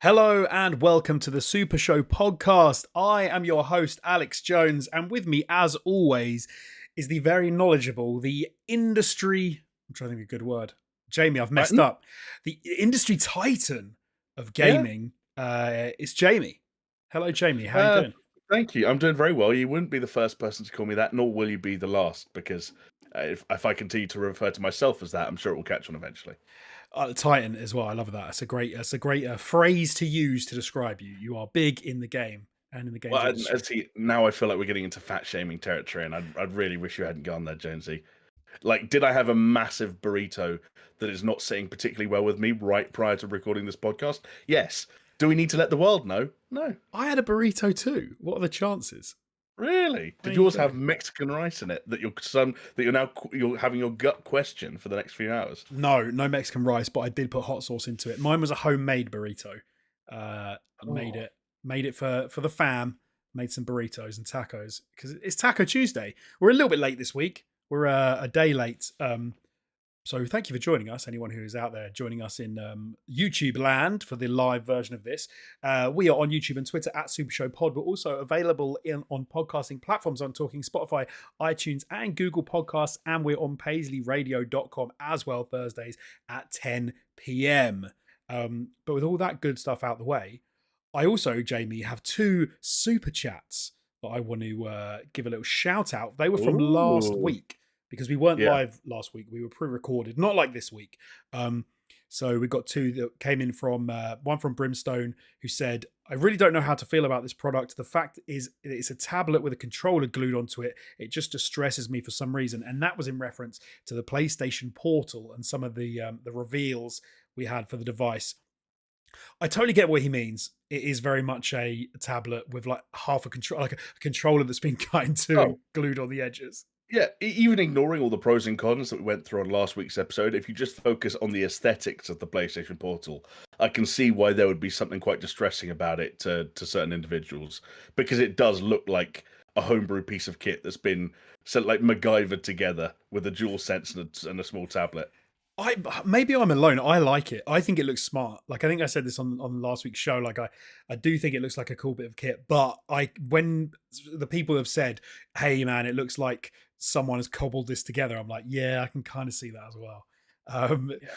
Hello and welcome to the SuperShow podcast. I am your host, Alex Jones, and with me, as always, is the very knowledgeable, the industry. I'm trying to think of a good word. Jamie, I've messed Titan? up. The industry titan of Yeah. gaming is Jamie. Hello, Jamie. How you Uh, doing? Thank you. I'm doing very well. You wouldn't be the first person to call me that, nor will you be the last, because if I continue to refer to myself as that, I'm sure it will catch on eventually. Titan as well. I love that. It's a great phrase to use to describe you. You are big in the game and in the games Well, industry. now I feel like we're getting into fat shaming territory, and I'd really wish you hadn't gone there, Jonesy. Like, did I have a massive burrito that is not sitting particularly well with me right prior to recording this podcast? Yes. Do we need to let the world know? No. I had a burrito too. What are the chances? Really? There Did you yours go. have Mexican rice in it that you're having your gut question for the next few hours? No Mexican rice, but I did put hot sauce into it. Mine was a homemade burrito. Made Oh. it for the fam. Made some burritos and tacos because it's Taco Tuesday. We're a little bit late this week. We're a day late. So thank you for joining us. Anyone who is out there joining us in YouTube land for the live version of this. We are on YouTube and Twitter at Super Show Pod. We're also available on podcasting platforms on Talking, Spotify, iTunes, and Google Podcasts. And we're on PaisleyRadio.com as well Thursdays at 10 p.m. But with all that good stuff out the way, I also, Jamie, have two super chats that I want to give a little shout out. They were from last Ooh. week because we weren't Yeah. live last week. We were pre-recorded, not like this week. So we got two that came in from one from Brimstone, who said, I really don't know how to feel about this product. The fact is it's a tablet with a controller glued onto it. It just distresses me for some reason. And that was in reference to the PlayStation Portal and some of the reveals we had for the device. I totally get what he means. It is very much a tablet with like half a control, like a controller that's been cut in two and Oh, glued on the edges. yeah. Even ignoring all the pros and cons that we went through on last week's episode, if you just focus on the aesthetics of the PlayStation Portal, I can see why there would be something quite distressing about it to certain individuals, because it does look like a homebrew piece of kit that's been like MacGyvered together with a dual sense and a small tablet. Maybe I'm alone. I like it. I think it looks smart. Like I think I said this on last week's show. Like I do think it looks like a cool bit of kit. But when the people have said, "Hey man, it looks like someone has cobbled this together," I'm like, yeah, I can kind of see that as well. Um, Yeah.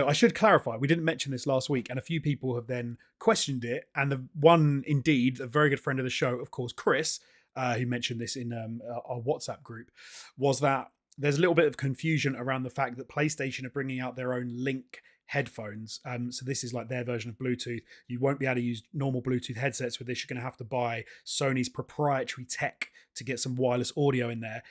I should clarify. We didn't mention this last week, and a few people have then questioned it. And the one, indeed, a very good friend of the show, of course, Chris, who mentioned this in our WhatsApp group, was that there's a little bit of confusion around the fact that PlayStation are bringing out their own Link headphones. So this is like their version of Bluetooth. You won't be able to use normal Bluetooth headsets with this. You're going to have to buy Sony's proprietary tech to get some wireless audio in there.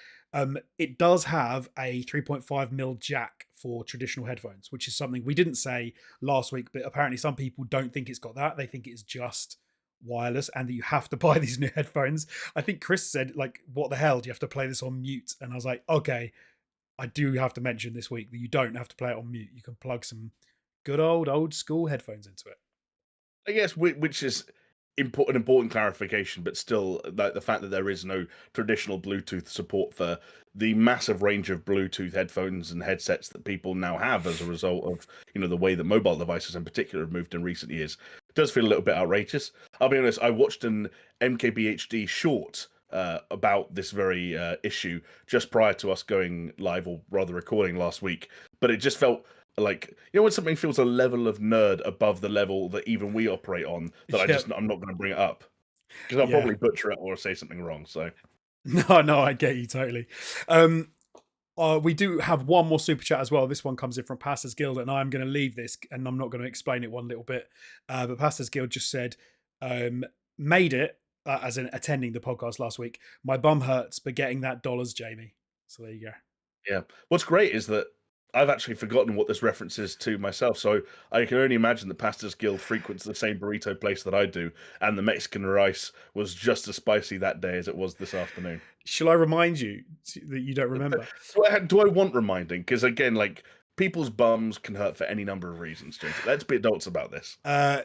It does have a 3.5mm jack for traditional headphones, which is something we didn't say last week, but apparently some people don't think it's got that. They think it's just wireless and that you have to buy these new headphones. I think Chris said, like, what the hell? Do you have to play this on mute? And I was like, okay, I do have to mention this week that you don't have to play it on mute. You can plug some good old school headphones into it. I guess which is an important clarification, but still, like the fact that there is no traditional Bluetooth support for the massive range of Bluetooth headphones and headsets that people now have as a result of the way that mobile devices in particular have moved in recent years, does feel a little bit outrageous. I'll be honest. I watched an MKBHD short about this very issue just prior to us going live, or rather recording last week, but it just felt like, when something feels a level of nerd above the level that even we operate on, that Yeah, I'm not going to bring it up because I'll yeah. probably butcher it or say something wrong. So No, I get you totally. Um, we do have one more super chat as well. This one comes in from Pastors Guild, and I'm going to leave this and I'm not going to explain it one little bit. But Pastors Guild just said, made it as in attending the podcast last week. My bum hurts, but getting that dollars, Jamie. So there you go. yeah, what's great is that I've actually forgotten what this references to myself. So I can only imagine that Pastors Guild frequents the same burrito place that I do, and the Mexican rice was just as spicy that day as it was this afternoon. Shall I remind you that you don't remember? Do I want reminding? Because again, like, people's bums can hurt for any number of reasons, James. Let's be adults about this.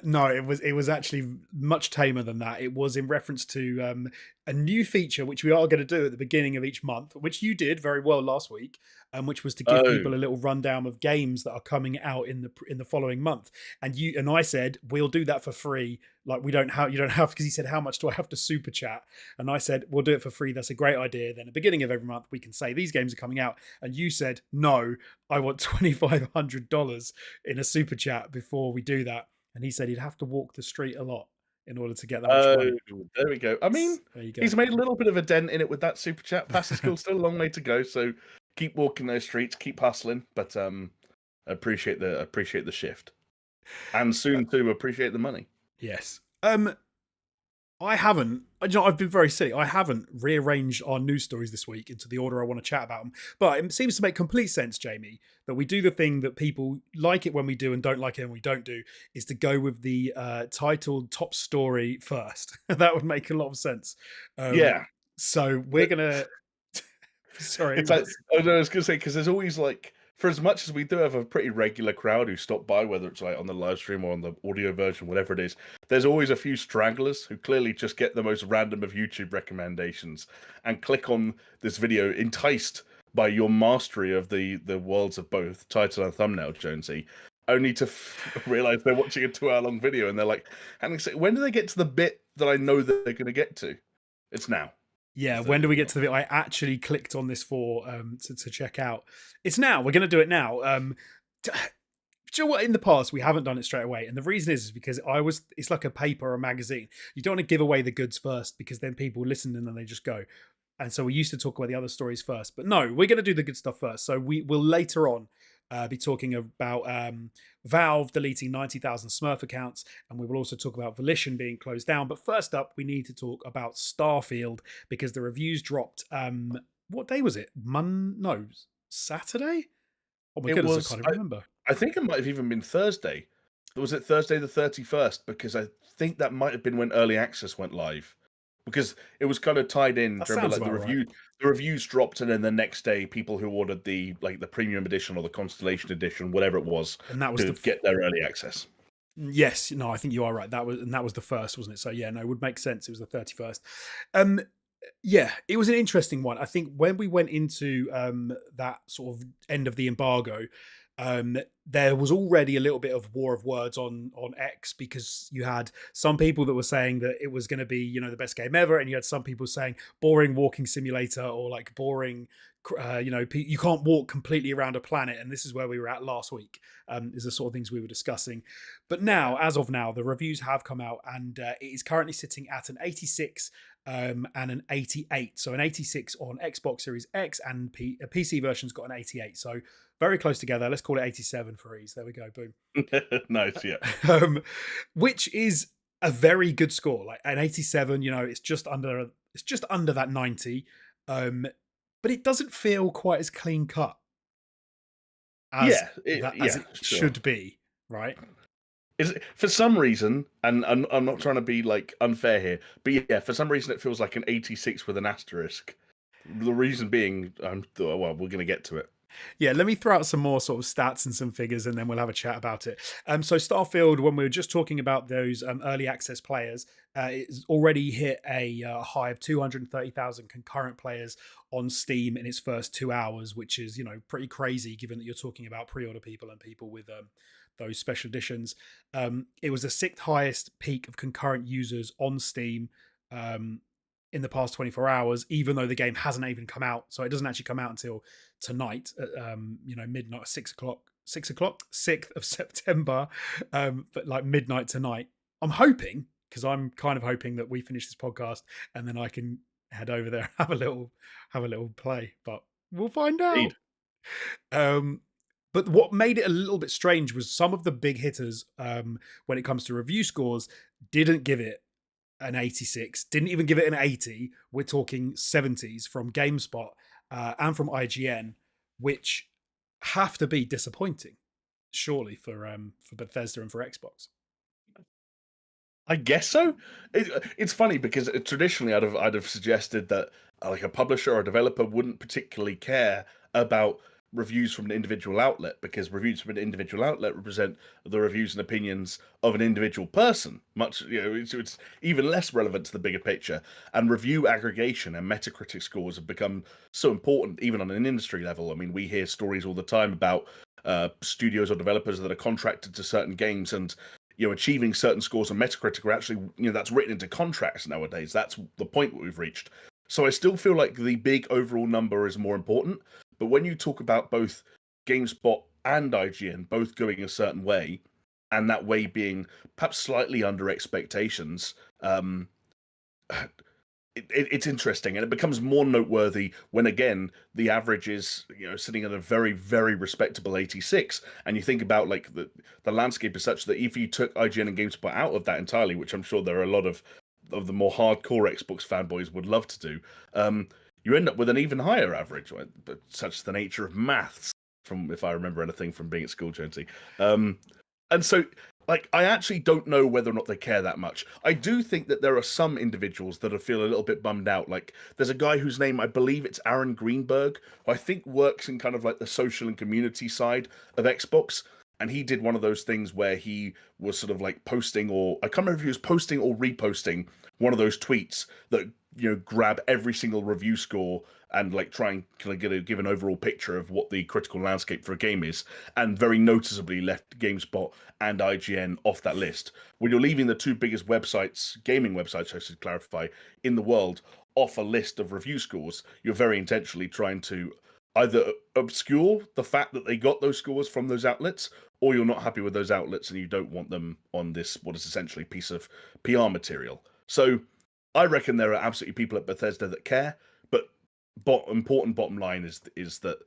No, it was actually much tamer than that. It was in reference to a new feature which we are going to do at the beginning of each month, which you did very well last week, which was to give Oh, people a little rundown of games that are coming out in the following month. And I said we'll do that for free. Like you don't have, because he said how much do I have to super chat, and I said we'll do it for free. That's a great idea. Then at the beginning of every month we can say these games are coming out, and you said no, I want $2,500 in a super chat before we do that. And he said he'd have to walk the street a lot in order to get that much oh, money. there we go. I mean, There you go. he's made a little bit of a dent in it with that super chat. Past the school, still a long way to go. So keep walking those streets, keep hustling. But appreciate the shift, and soon too appreciate the money. Yes. I haven't. I've been very silly. I haven't rearranged our news stories this week into the order I want to chat about them. But it seems to make complete sense, Jamie, that we do the thing that people like it when we do and don't like it when we don't do, is to go with the titled top story first. That would make a lot of sense. Yeah. So we're gonna. Sorry. It's like, oh no, I was gonna say, because there's always like, for as much as we do have a pretty regular crowd who stop by, whether it's like on the live stream or on the audio version, whatever it is, there's always a few stragglers who clearly just get the most random of YouTube recommendations and click on this video enticed by your mastery of the worlds of both title and thumbnail, Jonesy, only to realize they're watching a 2-hour long video and they're like, and they say, when do they get to the bit that I know that they're going to get to? It's now. Yeah, when do we get to the bit I actually clicked on this for to check out? It's now. We're going to do it now. Do you know what? In the past, we haven't done it straight away. And the reason is because it's like a paper or a magazine. You don't want to give away the goods first because then people listen and then they just go. And so we used to talk about the other stories first. But no, we're going to do the good stuff first. So we will later on be talking about Valve deleting 90,000 Smurf accounts, and we will also talk about Volition being closed down. But first up, we need to talk about Starfield because the reviews dropped. What day was it? No, Saturday? Oh my goodness, I can't even remember. I think it might have even been Thursday. Was it Thursday the 31st? Because I think that might have been when early access went live. Because it was kind of tied in. That Remember, sounds like about right. the reviews dropped, and then the next day, people who ordered the premium edition or the Constellation edition, whatever it was, And that was could get their early access. Yes, no, I think you are right. That was the first, wasn't it? So yeah, no, it would make sense. It was the 31st. Yeah, it was an interesting one. I think when we went into that sort of end of the embargo, there was already a little bit of war of words on X, because you had some people that were saying that it was going to be, the best game ever, and you had some people saying boring walking simulator, or like boring, you can't walk completely around a planet. And this is where we were at last week. Is the sort of things we were discussing. But now, as of now, the reviews have come out, and it is currently sitting at an 86 and an 88. So an 86 on Xbox Series X, and a PC version's got an 88. So very close together. Let's call it 87 for ease. There we go. Boom. Nice, yeah. Which is a very good score. Like an 87, it's just under that 90. But it doesn't feel quite as clean cut as it should be, right? For some reason, and I'm not trying to be like unfair here, but yeah, for some reason it feels like an 86 with an asterisk. The reason being, well, we're going to get to it. Yeah, let me throw out some more sort of stats and some figures, and then we'll have a chat about it. So Starfield, when we were just talking about those early access players, it's already hit a high of 230,000 concurrent players on Steam in its first 2 hours, which is, pretty crazy given that you're talking about pre-order people and people with those special editions. It was the 6th highest peak of concurrent users on Steam in the past 24 hours, even though the game hasn't even come out. So it doesn't actually come out until tonight at midnight, 6th of September, but like midnight tonight. I'm hoping, because I'm kind of hoping that we finish this podcast and then I can head over there and have a little play, but we'll find out. But what made it a little bit strange was some of the big hitters, when it comes to review scores, didn't give it an 86, didn't even give it an 80. We're talking 70s from GameSpot and from IGN, which have to be disappointing, surely, for Bethesda and for Xbox. I guess so. It's funny because traditionally I'd have suggested that like a publisher or a developer wouldn't particularly care about reviews from an individual outlet, because reviews from an individual outlet represent the reviews and opinions of an individual person. It's even less relevant to the bigger picture. And review aggregation and Metacritic scores have become so important, even on an industry level. I mean, we hear stories all the time about studios or developers that are contracted to certain games, and achieving certain scores on Metacritic are actually, that's written into contracts nowadays. That's the point that we've reached. So I still feel like the big overall number is more important. But when you talk about both GameSpot and IGN both going a certain way, and that way being perhaps slightly under expectations, it's interesting, and it becomes more noteworthy when, again, the average is sitting at a very, very respectable 86, and you think about like the landscape is such that if you took IGN and GameSpot out of that entirely, which I'm sure there are a lot of the more hardcore Xbox fanboys would love to do, you end up with an even higher average. Right? But such is the nature of maths, from if I remember anything from being at school, Jonesy. And so, like, I actually don't know whether or not they care that much. I do think that there are some individuals that feel a little bit bummed out. Like, there's a guy whose name, I believe it's Aaron Greenberg, who I think works in kind of like the social and community side of Xbox. And he did one of those things where he was sort of like posting, or I can't remember if he was posting or reposting one of those tweets that grab every single review score and like try and kind of give an overall picture of what the critical landscape for a game is, and very noticeably left GameSpot and IGN off that list. When you're leaving the two biggest websites, gaming websites, I should clarify, in the world off a list of review scores, you're very intentionally trying to either obscure the fact that they got those scores from those outlets, or you're not happy with those outlets and you don't want them on this, what is essentially a piece of PR material. So I reckon there are absolutely people at Bethesda that care, but important bottom line is that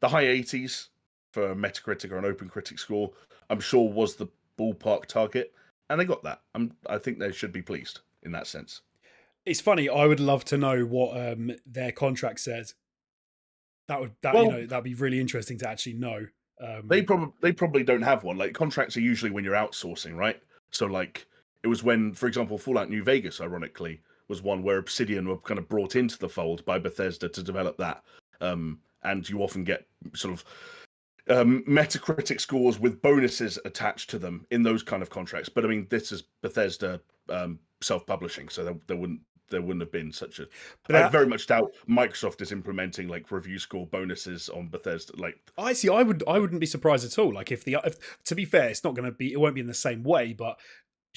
the high 80s for Metacritic or an open critic score, I'm sure was the ballpark target, and they got that. I think they should be pleased in that sense. It's funny. I would love to know what their contract says. Well, That'd be really interesting to actually know. they probably don't have one. Like, contracts are usually when you're outsourcing, right? So like it was when, for example, Fallout New Vegas, ironically, was one where Obsidian were kind of brought into the fold by Bethesda to develop that. And you often get sort of Metacritic scores with bonuses attached to them in those kind of contracts. But I mean, this is Bethesda self-publishing, so there wouldn't have been such a. But I very much doubt Microsoft is implementing like review score bonuses on Bethesda. Like, I see. I wouldn't be surprised at all. Like if to be fair, it's not going to be. It won't be in the same way, but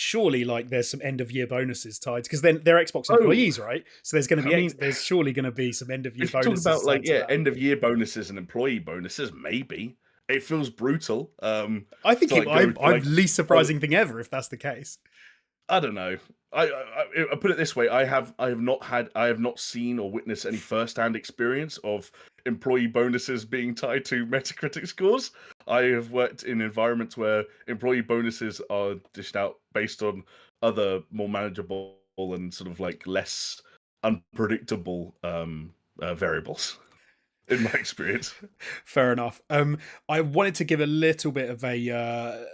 surely like there's some end of year bonuses tied, because then they're Xbox oh, employees, right? So there's going to I be mean, there's surely going to be some end of year if you talk bonuses about like tied to that. end of year bonuses and employee bonuses, maybe it feels brutal. I think To like go to I'm like least oh, surprising thing ever if that's the case. I don't know. I put it this way: I have not seen or witnessed any first-hand experience of employee bonuses being tied to Metacritic scores. I have worked in environments where employee bonuses are dished out based on other more manageable and sort of like less unpredictable variables. In my experience, Fair enough. I wanted to give a little bit of a, a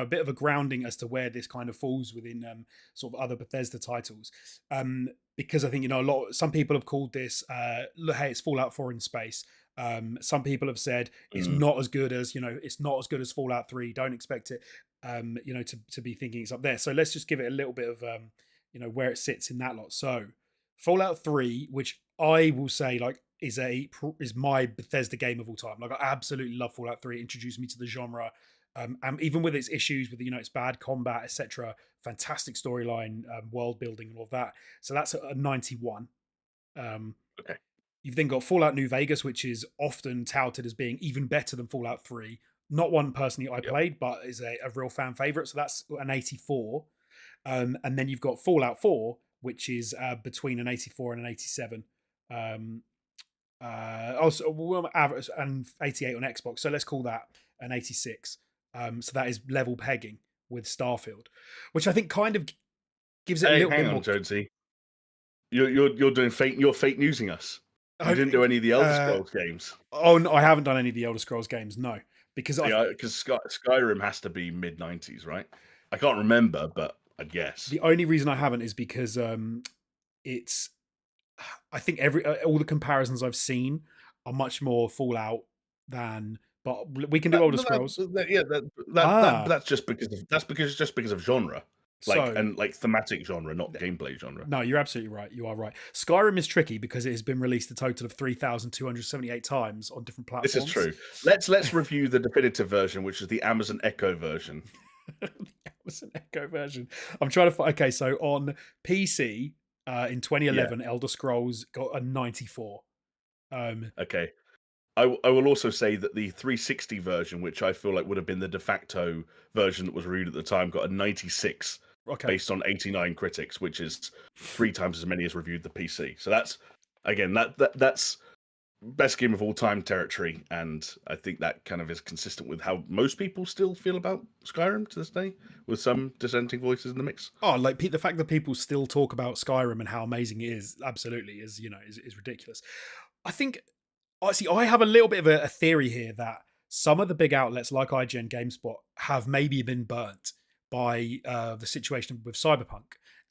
bit of a grounding as to where this kind of falls within sort of other Bethesda titles, because I think some people have called this, look, hey, it's Fallout 4 in space. Some people have said it's Mm, not as good as it's not as good as Fallout 3. Don't expect it, to be thinking it's up there. So let's just give it a little bit of where it sits in that lot. So Fallout 3, which I will say like is my Bethesda game of all time. Like I absolutely love Fallout 3. It introduced me to the genre. And even with its issues with its bad combat, etc., fantastic storyline, world building, and all of that. So that's a 91. Um, okay. you've then got Fallout New Vegas, which is often touted as being even better than Fallout 3. Not one personally I Yep. played, but is a real fan favorite. So that's an 84. And then you've got Fallout 4, which is between an 84 and an 87. Um, also, average and 88 on Xbox. So let's call that an 86. So that is level pegging with Starfield, which I think kind of gives it a Hey, little hang bit on, more. Jonesy. You're doing fake. You're fake newsing us. You Uh, didn't do any of the Elder uh, Scrolls games. oh no, I haven't done any of the Elder Scrolls games. No, because I Yeah, because Skyrim has to be mid 90s, right? I can't remember, but I guess. the only reason I haven't is because it's I think all the comparisons I've seen are much more Fallout than. But we can do That, Elder no, Scrolls. yeah, Ah, that's just because of genre, like so and like thematic genre, not gameplay genre. no, you're absolutely right. You are right. Skyrim is tricky because it has been released a total of 3,278 times on different This is platforms. true. Let's review the definitive version, which is the Amazon Echo version. Was an Echo version. I'm trying to find. Okay, so on PC in Yeah. 2011, Elder Scrolls got a 94. Um, Okay. I will also say that the 360 version, which I feel like would have been the de facto version that was reviewed at the time, got a 96 okay. based on 89 critics, which is 3 times as many as reviewed the PC. So that's again that's best game of all time territory, and I think that kind of is consistent with how most people still feel about Skyrim to this day, with some dissenting voices in the mix. Oh, like the fact that people still talk about Skyrim and how amazing it is, absolutely is is ridiculous. I think honestly, I have a little bit of a theory here that some of the big outlets like IGN, GameSpot have maybe been burnt by the situation with Cyberpunk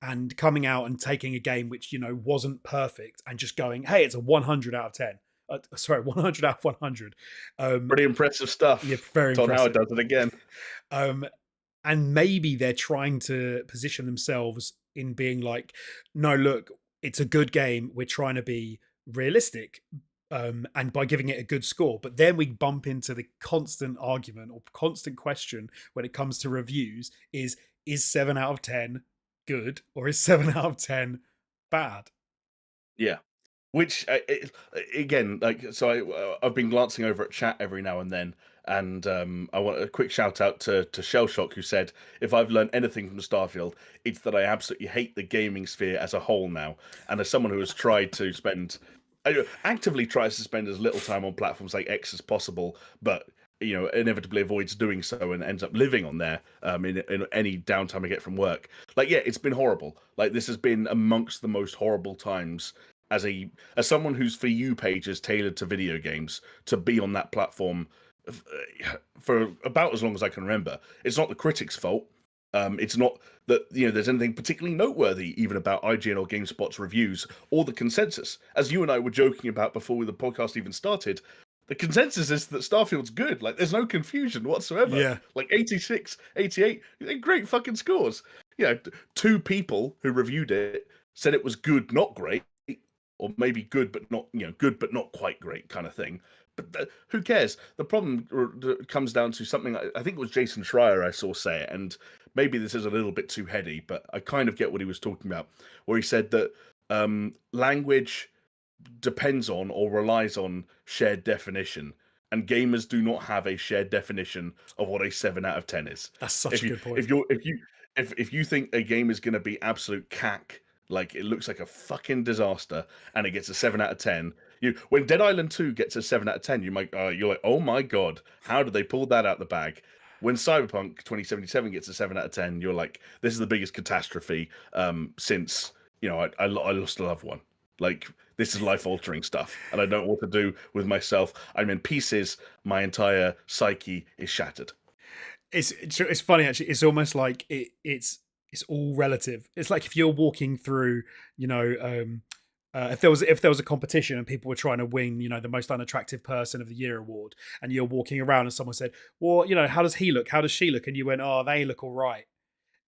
and coming out and taking a game which wasn't perfect and just going, "Hey, it's a 100 out of 10." Sorry, 100 out of 100. Um, Pretty impressive yeah, stuff. very Todd Howard impressive. does it again. Um, and maybe they're trying to position themselves in being like, no, look, it's a good game, we're trying to be realistic, and by giving it a good score. But then we bump into the constant argument or constant question when it comes to reviews: is 7 out of 10 good, or is 7 out of 10 bad? Yeah. Which again, like, so I've been glancing over at chat every now and then, and I want a quick shout out to Shellshock, who said, "If I've learned anything from Starfield, it's that I absolutely hate the gaming sphere as a whole now." And as someone who has tried to spend, actively tries to spend as little time on platforms like X as possible, but inevitably avoids doing so and ends up living on there in any downtime I get from work. Like, yeah, it's been horrible. Like, this has been amongst the most horrible times as someone whose For You page is tailored to video games, to be on that platform for about as long as I can remember. It's not the critics' fault. It's not that there's anything particularly noteworthy even about IGN or GameSpot's reviews or the consensus. As you and I were joking about before the podcast even started, the consensus is that Starfield's good. Like, there's no confusion whatsoever. Yeah. Like 86, 88, they're great fucking scores. Two people who reviewed it said it was good, not great, or maybe good but not good but not quite great kind of thing. But who cares? The problem comes down to something I think it was Jason Schreier I saw say it, and maybe this is a little bit too heady, but I kind of get what he was talking about, where he said that language depends on or relies on shared definition, and gamers do not have a shared definition of what a 7 out of 10 is. That's such If a you good point. if you if you think a game is going to be absolute cack, like it looks like a fucking disaster, and it gets a 7 out of 10, when Dead Island 2 gets a 7 out of 10, you're like, oh my god, how did they pull that out the bag? When Cyberpunk 2077 gets a 7 out of 10, you're like, this is the biggest catastrophe since I lost a loved one. Like, this is life altering stuff, and I don't know what to do with myself. I'm in pieces. My entire psyche is shattered. It's funny actually. It's almost like it's all relative. It's like if you're walking through, you know, if there was a competition and people were trying to win, the most unattractive person of the year award, and you're walking around and someone said, "Well, how does he look? How does she look?" And you went, "Oh, they look all right."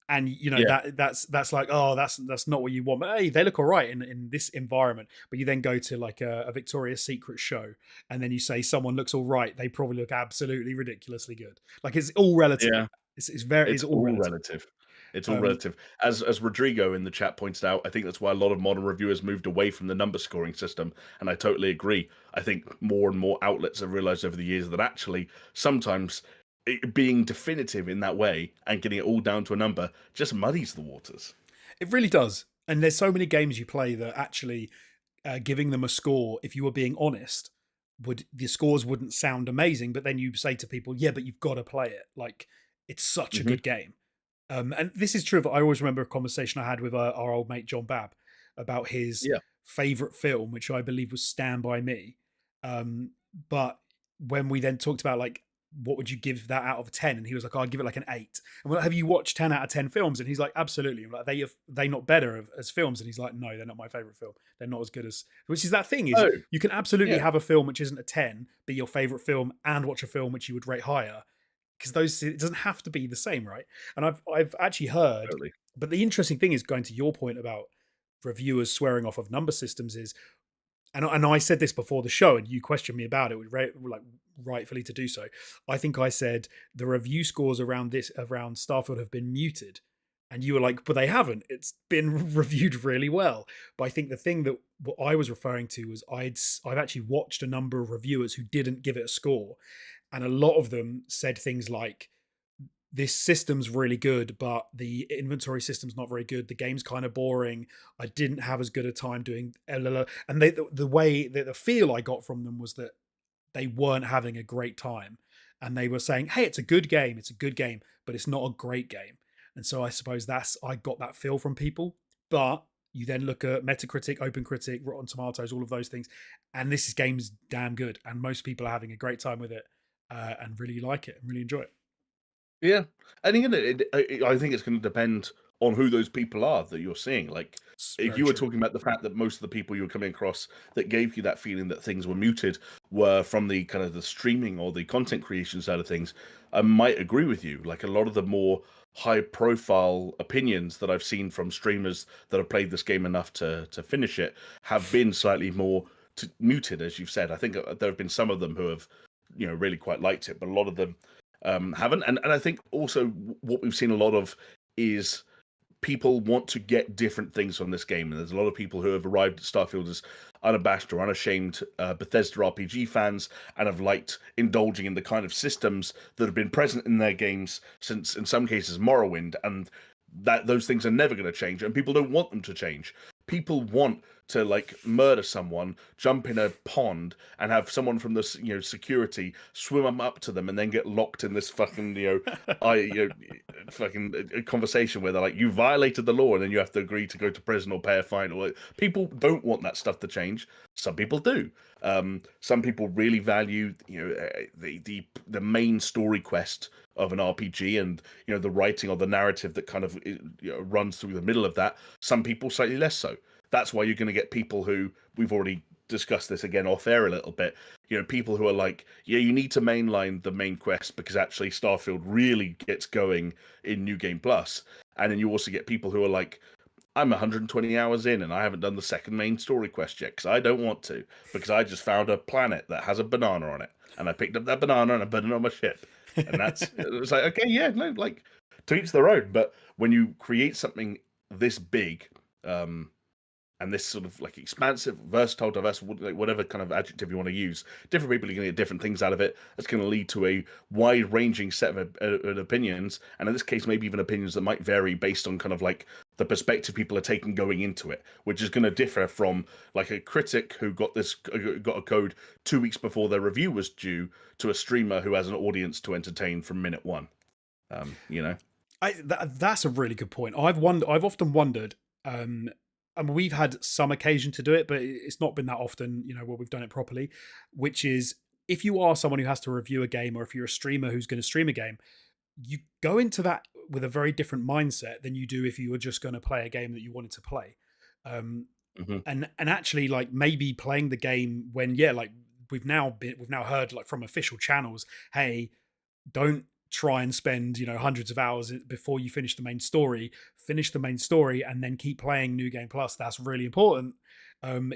And Yeah, that's like, oh, that's not what you want. But hey, they look all right in this environment. But you then go to like a Victoria's Secret show, and then you say someone looks all right, they probably look absolutely ridiculously good. Like, it's all relative. yeah. It's It's all all relative. relative. It's all Um, relative. As Rodrigo in the chat pointed out, I think that's why a lot of modern reviewers moved away from the number scoring system, and I totally agree. I think more and more outlets have realized over the years that actually sometimes being definitive in that way and getting it all down to a number just muddies the waters. it really does. And there's so many games you play that actually giving them a score, if you were being honest, would the scores wouldn't sound amazing. But then you say to people, "Yeah, but you've got to play it. Like, it's such a Hmm. good game." And this is true. I always remember a conversation I had with our old mate John Babb about his Yeah, favorite film, which I believe was Stand by Me. But when we then talked about like what would you give that out of 10? And he was like, oh, I'd give it like an 8. And we're like, have you watched 10 out of 10 films? And he's like, absolutely. And we're like, they not better as films? And he's like, no, they're not my favorite film. They're not as good as, which is that thing is Oh, you can absolutely yeah, have a film which isn't a 10 be your favorite film and watch a film which you would rate higher, because those, it doesn't have to be the same, right? And I've actually heard, totally. but the interesting thing is, going to your point about reviewers swearing off of number systems, is, and I said this before the show, and you questioned me about it, like rightfully to do so. I think I said the review scores around Starfield have been muted, and you were like, but they haven't. It's been reviewed really well. But I think the thing that what I was referring to was I've actually watched a number of reviewers who didn't give it a score, and a lot of them said things like, this system's really good, but the inventory system's not very good. The game's kind of boring. I didn't have as good a time doing LLO. And the way that the feel I got from them was that they weren't having a great time. And they were saying, hey, it's a good game. It's a good game, but it's not a great game. And so I suppose I got that feel from people. But you then look at Metacritic, OpenCritic, Rotten Tomatoes, all of those things. And this game's damn good. And most people are having a great time with it, and really like it and really enjoy it. Yeah, and again, I think it's going to depend on who those people are that you're seeing. Like, It's if very you were true. talking about the fact that most of the people you were coming across that gave you that feeling that things were muted were from the kind of the streaming or the content creation side of things, I might agree with you. Like a lot of the more high-profile opinions that I've seen from streamers that have played this game enough to finish it have been slightly more muted, as you've said. I think there have been some of them who have, really quite liked it, but a lot of them haven't. And I think also what we've seen a lot of is people want to get different things from this game. And there's a lot of people who have arrived at Starfield as unabashed or unashamed Bethesda RPG fans and have liked indulging in the kind of systems that have been present in their games since, in some cases, Morrowind. And that those things are never going to change, and people don't want them to change. People want to like murder someone, jump in a pond, and have someone from the security swim up to them, and then get locked in this fucking fucking conversation where they're like, you violated the law, and then you have to agree to go to prison or pay a fine. Or people don't want that stuff to change. Some people do. Some people really value the main story quest of an RPG, and the writing or the narrative that kind of runs through the middle of that. Some people slightly less so. That's why you're going to get people who, we've already discussed this again off air a little bit, people who are like, yeah, you need to mainline the main quest because actually Starfield really gets going in New Game Plus. And then you also get people who are like, I'm 120 hours in and I haven't done the second main story quest yet because I don't want to, because I just found a planet that has a banana on it and I picked up that banana and I put it on my ship. And it's like, okay, yeah, no, like, to each their own. But when you create something this big, and this sort of like expansive, versatile, diverse, like whatever kind of adjective you want to use, different people are going to get different things out of it. It's going to lead to a wide-ranging set of opinions, and in this case, maybe even opinions that might vary based on kind of like the perspective people are taking going into it, which is going to differ from like a critic who got a code 2 weeks before their review was due to a streamer who has an audience to entertain from minute one. That's a really good point. I've often wondered. I mean, we've had some occasion to do it, but it's not been that often, where we've done it properly. Which is, if you are someone who has to review a game, or if you're a streamer who's going to stream a game, you go into that with a very different mindset than you do if you were just going to play a game that you wanted to play. Um, Hmm. and actually, like, maybe playing the game when, yeah, like we've now heard like from official channels, hey, don't try and spend hundreds of hours before you finish the main story. Finish the main story and then keep playing New Game Plus. That's really important.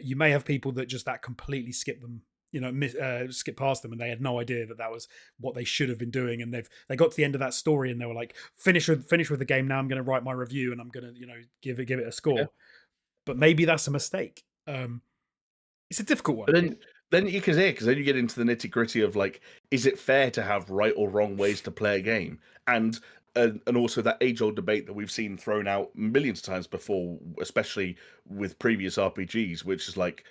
You may have people that completely skip them, skip past them, and they had no idea that was what they should have been doing, and they got to the end of that story and they were like, finish with the game. Now I'm going to write my review and I'm going to give it a Yeah. score. But maybe that's a mistake. It's a difficult one. But then you can say, because then you get into the nitty gritty of like, is it fair to have right or wrong ways to play a game? And also that age old debate that we've seen thrown out millions of times before, especially with previous RPGs, which is like,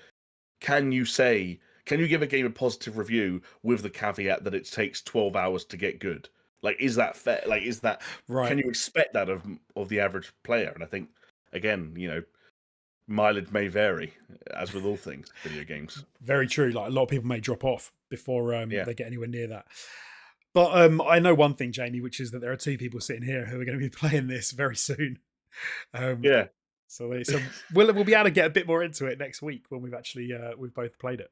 can you give a game a positive review with the caveat that it takes 12 hours to get good? Like, is that fair? Like, Right. can you expect that of the average player? And I think, again, mileage may vary, as with all things video games. Very true. Like, a lot of people may drop off before Yeah. they get anywhere near that. But I know one thing, Jamie, which is that there are two people sitting here who are going to be playing this very soon. Um, Yeah. so we'll be able to get a bit more into it next week when we've both played it.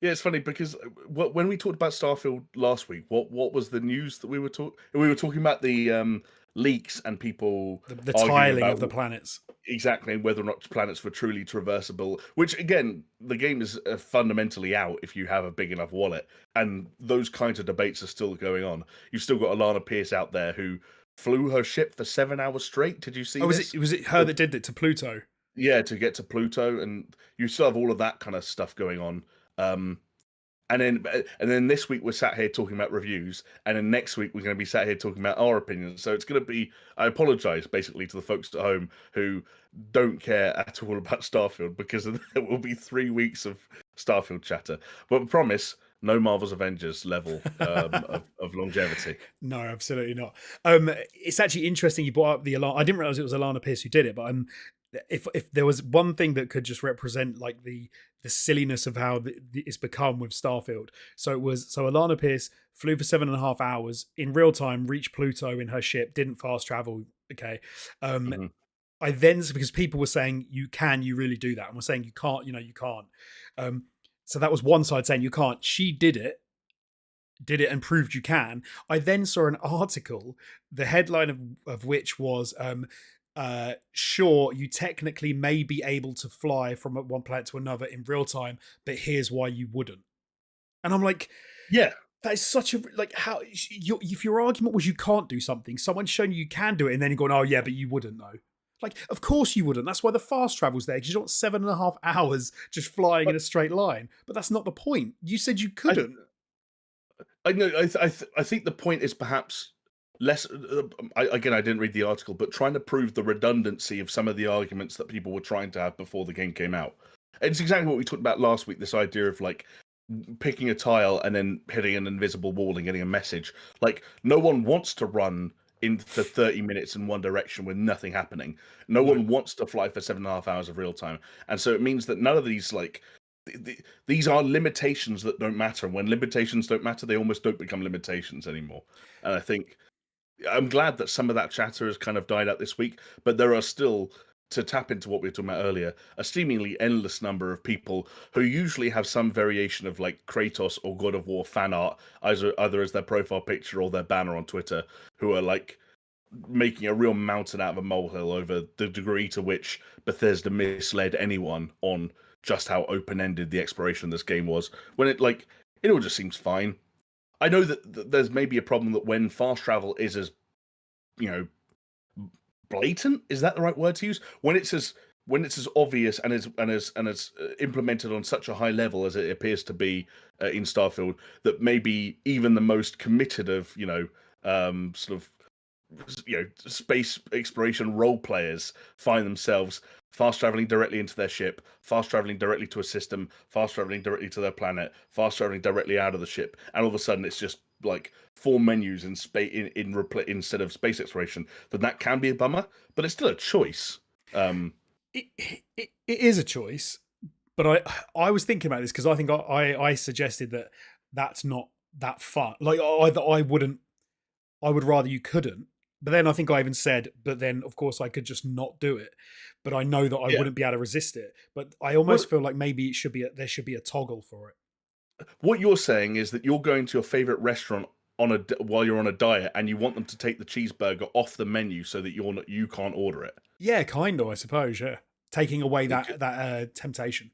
Yeah, it's funny because when we talked about Starfield last week, what was the news that we were talking? We were talking about the leaks and people The arguing tiling about of the planets. exactly whether or not planets were truly traversable. Which again, the game is fundamentally out if you have a big enough wallet, and those kinds of debates are still going on. You've still got Alana Pierce out there who flew her ship for 7 hours straight. Did you see Oh, this? was it her that did it to Pluto? Yeah, to get to Pluto, and you still have all of that kind of stuff going on. Um, and then this week we're sat here talking about reviews, and then next week we're going to be sat here talking about our opinions. So it's going to be. I apologise basically to the folks at home who don't care at all about Starfield because there will be 3 weeks of Starfield chatter. But I promise, no Marvel's Avengers level of longevity. No, absolutely not. It's actually interesting you brought up the Alana. I didn't realize it was Alana Pierce who did it, but if there was one thing that could just represent like the silliness of how it's become with Starfield, so Alana Pierce flew for 7.5 hours in real time, reached Pluto in her ship, didn't fast travel. Okay, um, Hmm. I then because people were saying you really do that, and we're saying you can't, you can't. Um, so that was one side saying you can't. She did it and proved you can. I then saw an article, the headline of which was sure, you technically may be able to fly from one planet to another in real time, but here's why you wouldn't. And I'm like, Yeah, that is such a like how if your argument was you can't do something, someone's shown you can do it, and then you're going, oh yeah, but you wouldn't know. Like, of course you wouldn't. That's why the fast travel's there because you don't want 7.5 hours just flying in but a straight line. But that's not the point. You said you I couldn't. I know. I think the point is perhaps less. Again, I didn't read the article, but trying to prove the redundancy of some of the arguments that people were trying to have before the game came out. It's exactly what we talked about last week. This idea of like picking a tile and then hitting an invisible wall and getting a message. Like no one wants to run in for 30 minutes in one direction with nothing happening. No No. one wants to fly for 7.5 hours of real time, and so it means that none of these like these are limitations that don't matter. And when limitations don't matter, they almost don't become limitations anymore. And I think I'm glad that some of that chatter has kind of died out this week, but there are still, to tap into what we were talking about earlier, a seemingly endless number of people who usually have some variation of like Kratos or God of War fan art, either as their profile picture or their banner on Twitter, who are like making a real mountain out of a molehill over the degree to which Bethesda misled anyone on just how open-ended the exploration of this game was. When it all just seems fine. I know that there's maybe a problem that when fast travel is as you know blatant, is that the right word to use? When it's as obvious and as implemented on such a high level as it appears to be in Starfield, that maybe even the most committed of sort of space exploration role players find themselves fast traveling directly into their ship, fast traveling directly to a system, fast traveling directly to their planet, fast traveling directly out of the ship, and all of a sudden it's just like four menus in space instead of space exploration. Then that can be a bummer, but it's still a choice. It is a choice, but I was thinking about this because I think I suggested that that's not that fun. Like I wouldn't. I would rather you couldn't. But then I think I even said, but then of course I could just not do it. But I know that I Yeah. wouldn't be able to resist it. But I What almost feel like maybe there should be a toggle for it. what you're saying is that you're going to your favorite restaurant while you're on a diet, and you want them to take the cheeseburger off the menu so that you can't order it. Yeah, kind of. I suppose. Yeah, taking away Okay. that temptation.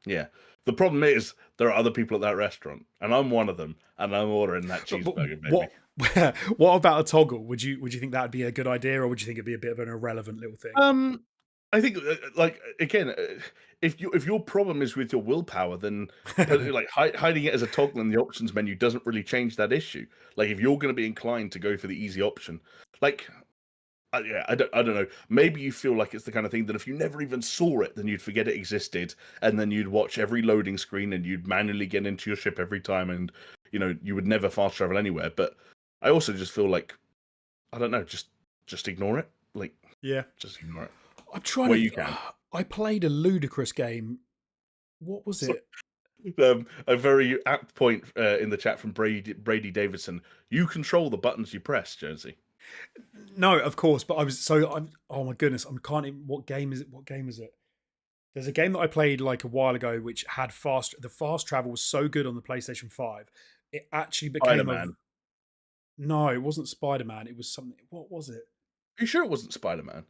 Yeah. The problem is there are other people at that restaurant, and I'm one of them, and I'm ordering that But cheeseburger, baby. what what about a toggle? Would you think that'd be a good idea, or would you think it'd be a bit of an irrelevant little thing? Um, I think, like again, if your problem is with your willpower, then like hiding it as a toggle in the options menu doesn't really change that issue. Like if you're going to be inclined to go for the easy option, like yeah, I don't know. Maybe you feel like it's the kind of thing that if you never even saw it, then you'd forget it existed, and then you'd watch every loading screen, and you'd manually get into your ship every time, and you would never fast travel anywhere. But I also just feel like I don't know, just ignore it. Like Yeah, just ignore it I'm trying where to. you can. I played a ludicrous game. What was So it? A very apt point in the chat from Brady Davidson. You control the buttons you press, Jonesy. No, of course, but I was so I'm. Oh my goodness, I can't even. What game is it? What game is it? There's a game that I played like a while ago, which had the fast travel was so good on the PlayStation 5. It actually Spider became a. Man. No, it wasn't Spider Man. It was something. What was it? Are you sure it wasn't Spider Man?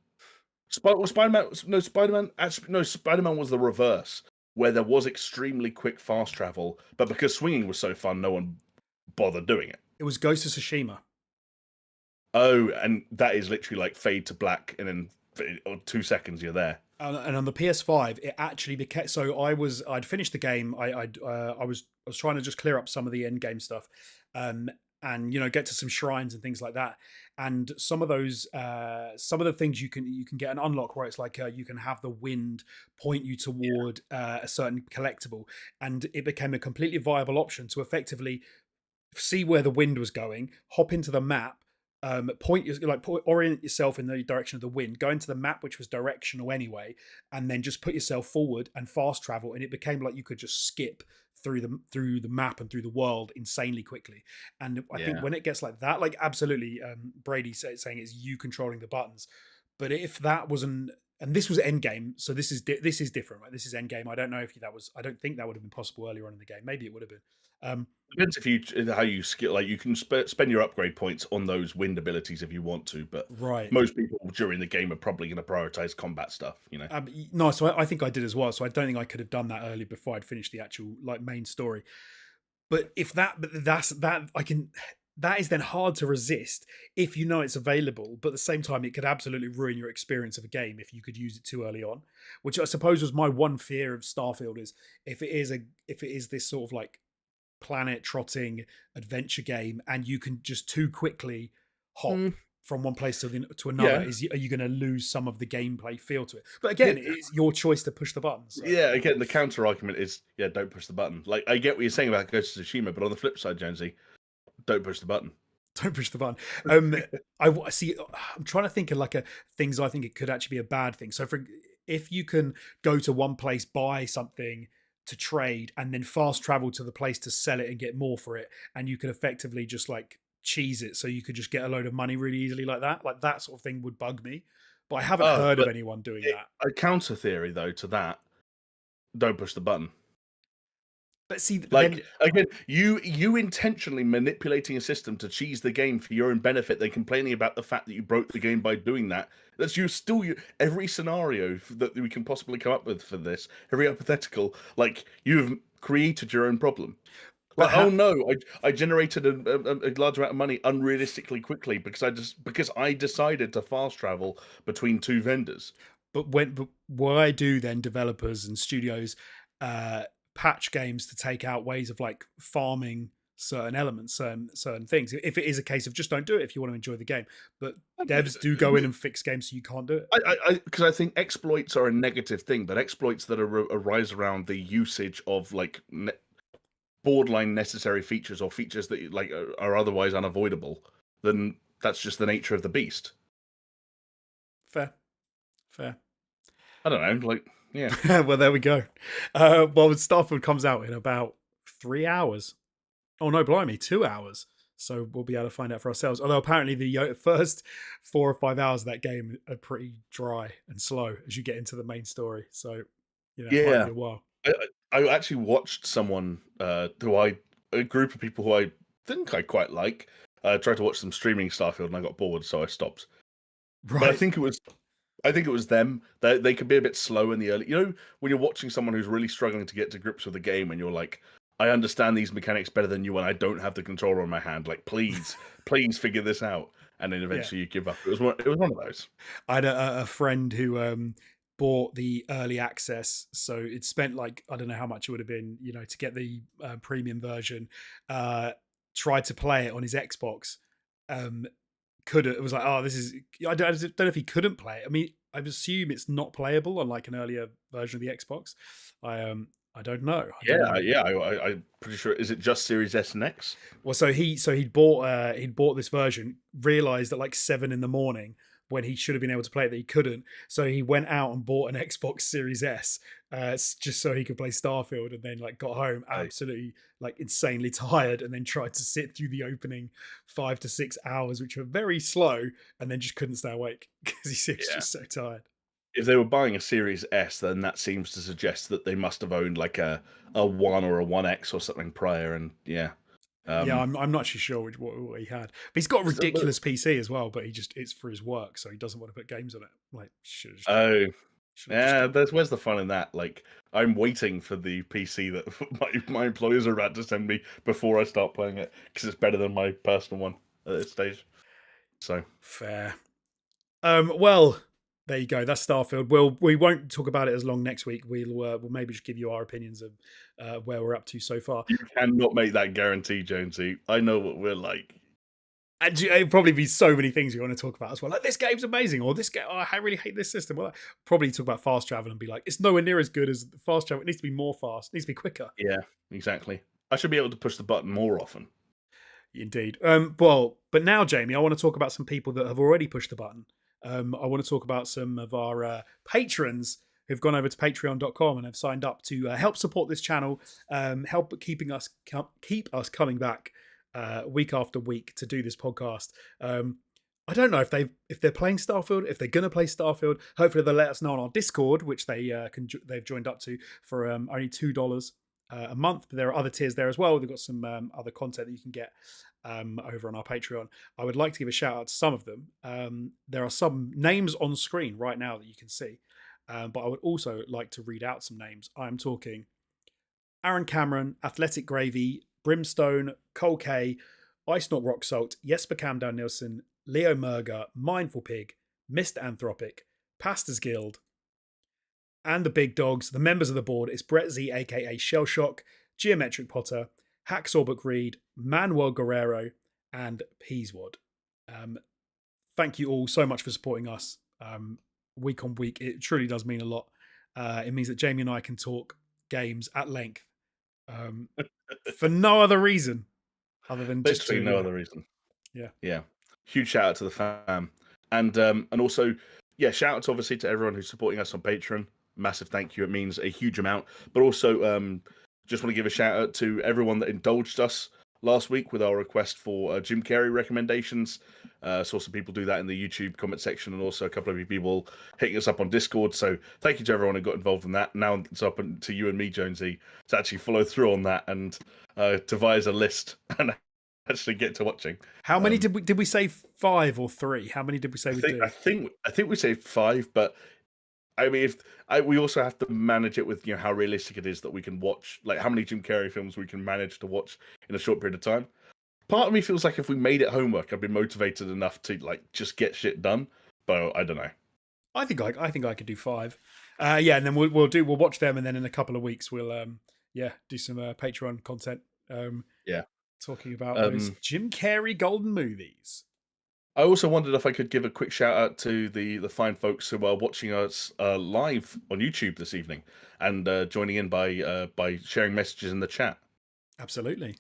Spider Man. No, Spider Man. Actually, no, Spider Man was the reverse, where there was extremely quick fast travel, but because swinging was so fun, no one bothered doing it. It was Ghost of Tsushima. Oh, and that is literally like fade to black, and then or 2 seconds you're there. And on the PS5, it actually became. So I'd finished the game. I was trying to just clear up some of the end game stuff, and get to some shrines and things like that. And some of the things you can get an unlock where it's like you can have the wind point you toward a certain collectible, and it became a completely viable option to effectively see where the wind was going, hop into the map, orient yourself in the direction of the wind, go into the map which was directional anyway, and then just put yourself forward and fast travel. And it became like you could just skip through the map and through the world insanely quickly. And I think Yeah. when it gets like that, like absolutely, Brady saying it's you controlling the buttons. But if that wasn't, and this was Endgame, so this is different, right? This is Endgame. I don't know if that was. I don't think that would have been possible earlier on in the game. Maybe it would have been. Depends if you how you skill. Like you can spend your upgrade points on those wind abilities if you want to, but Right. most people during the game are probably going to prioritize combat stuff. You know. No, so I think I did as well. So I don't think I could have done that early before I'd finished the actual like main story. But that's that I can. That is then hard to resist if you know it's available. But at the same time, it could absolutely ruin your experience of a game if you could use it too early on. Which I suppose was my one fear of Starfield is if it is this sort of like planet trotting adventure game and you can just too quickly hop Mm, from one place to another, yeah, are you going to lose some of the gameplay feel to it? But yeah, again, it's your choice to push the button. So yeah. Again, the counter argument is, yeah, don't push the button. Like I get what you're saying about Ghost of Tsushima, but on the flip side, Jonesy, don't push the button. don't push the button. um I see. I'm trying to think of like a things I think it could actually be a bad thing. So for if you can go to one place, buy something to trade, and then fast travel to the place to sell it and get more for it, and you could effectively just like cheese it, so you could just get a load of money really easily like that. Like that sort of thing would bug me, but I haven't Oh, heard of but anyone doing that. a counter theory though to that, don't push the button. But see, but then Like again, you intentionally manipulating a system to cheese the game for your own benefit, then complaining about the fact that you broke the game by doing that. That's you still you every scenario that we can possibly come up with for this, every hypothetical, like you've created your own problem. but Like, oh how no, I generated a large amount of money unrealistically quickly because I decided to fast travel between two vendors. but why do then developers and studios uh patch games to take out ways of like farming certain elements, certain things, if it is a case of just don't do it if you want to enjoy the game? But devs do go in and fix games so you can't do it. Because I think exploits are a negative thing, but exploits that arise around the usage of like borderline necessary features or features that like are otherwise unavoidable, then that's just the nature of the beast. Fair, fair. I don't know, like yeah, Well, there we go. Well, Starfield comes out in about 3 hours. Oh no, blimey, 2 hours. So we'll be able to find out for ourselves. Although apparently the first 4 or 5 hours of that game are pretty dry and slow as you get into the main story. So it might be yeah. a while. I actually watched someone a group of people who I think I quite like tried to watch some streaming Starfield and I got bored, so I stopped. But Right. I think it was them. They could be a bit slow in the early. You know, when you're watching someone who's really struggling to get to grips with the game, and you're like, I understand these mechanics better than you, and I don't have the controller in my hand. Like, please figure this out. And then Yeah. eventually you give up. It was one of those. I had a friend who bought the early access, so it spent like I don't know how much it would have been, to get the premium version. Tried to play it on his Xbox. Um, couldn't. It was like, oh, this is. I don't know if he couldn't play it. I mean, I assume it's not playable on like an earlier version of the Xbox. I don't know. I don't Yeah, know. yeah. I'm pretty sure. Is it just Series S and X? Well, so he'd bought this version, realized at like 7 in the morning when he should have been able to play it that he couldn't. So he went out and bought an Xbox Series S just so he could play Starfield, and then like got home absolutely like insanely tired, and then tried to sit through the opening 5 to 6 hours, which were very slow, and then just couldn't stay awake because he's Yeah. just so tired. If they were buying a Series S, then that seems to suggest that they must have owned like a 1 or a 1X or something prior, and yeah. Yeah, I'm not actually sure what he had, but he's got a ridiculous PC as well. But it's for his work, so he doesn't want to put games on it. Like, should have Oh, just yeah. done. Where's the fun in that? Like, I'm waiting for the PC that my employers are about to send me before I start playing it because it's better than my personal one at this stage. So Fair. Well, there you go. That's Starfield. We won't talk about it as long next week. We'll maybe just give you our opinions of where we're up to so far. you cannot make that guarantee, Jonesy. I know what we're like. And it'll probably be so many things you want to talk about as well. Like, this game's amazing, or this game, oh, I really hate this system. Well, probably talk about fast travel and be like, it's nowhere near as good as fast travel. It needs to be more fast. It needs to be quicker. Yeah, exactly. I should be able to push the button more often. Indeed. But now, Jamie, I want to talk about some people that have already pushed the button. I want to talk about some of our patrons who've gone over to patreon.com and have signed up to help support this channel, help keep us coming back week after week to do this podcast. I don't know if they're playing Starfield, if they're going to play Starfield. Hopefully they'll let us know on our Discord, which they've joined up to for only $2 a month. But there are other tiers there as well. They've got some other content that you can get over on our Patreon. I would like to give a shout out to some of them. There are some names on screen right now that you can see, but I would also like to read out some names. I'm talking Aaron Cameron, Athletic Gravy, Brimstone, Cole K, Ice Not Rock Salt, Jesper Camdown Nielsen, Leo Murger, Mindful Pig, Mr. Anthropic, Pastors Guild, and the big dogs, the members of the board, is Brett Z, aka Shellshock, Geometric Potter, Hacksaw Book Reed, Manuel Guerrero, and Peaswad. Thank you all so much for supporting us week on week. It truly does mean a lot. It means that Jamie and I can talk games at length for no other reason other than just Literally to no other reason. yeah. Yeah. Huge shout out to the fam. And also, yeah, shout out obviously to everyone who's supporting us on Patreon. Massive thank you. It means a huge amount. But also, just want to give a shout out to everyone that indulged us last week with our request for Jim Carrey recommendations. Saw some people do that in the YouTube comment section, and also a couple of you people hitting us up on Discord. So thank you to everyone who got involved in that. Now it's up to you and me, Jonesy, to actually follow through on that and devise a list and actually get to watching. How many did we say 5 or 3? How many did we say we do? I think we say 5, but I mean, we also have to manage it with how realistic it is that we can watch, like how many Jim Carrey films we can manage to watch in a short period of time. Part of me feels like if we made it homework, I'd be motivated enough to like just get shit done. But I don't know. I think I could do 5. Yeah, and then we'll watch them, and then in a couple of weeks we'll do some Patreon content. Yeah, talking about those Jim Carrey golden movies. I also wondered if I could give a quick shout out to the fine folks who are watching us live on YouTube this evening and joining in by sharing messages in the chat. Absolutely.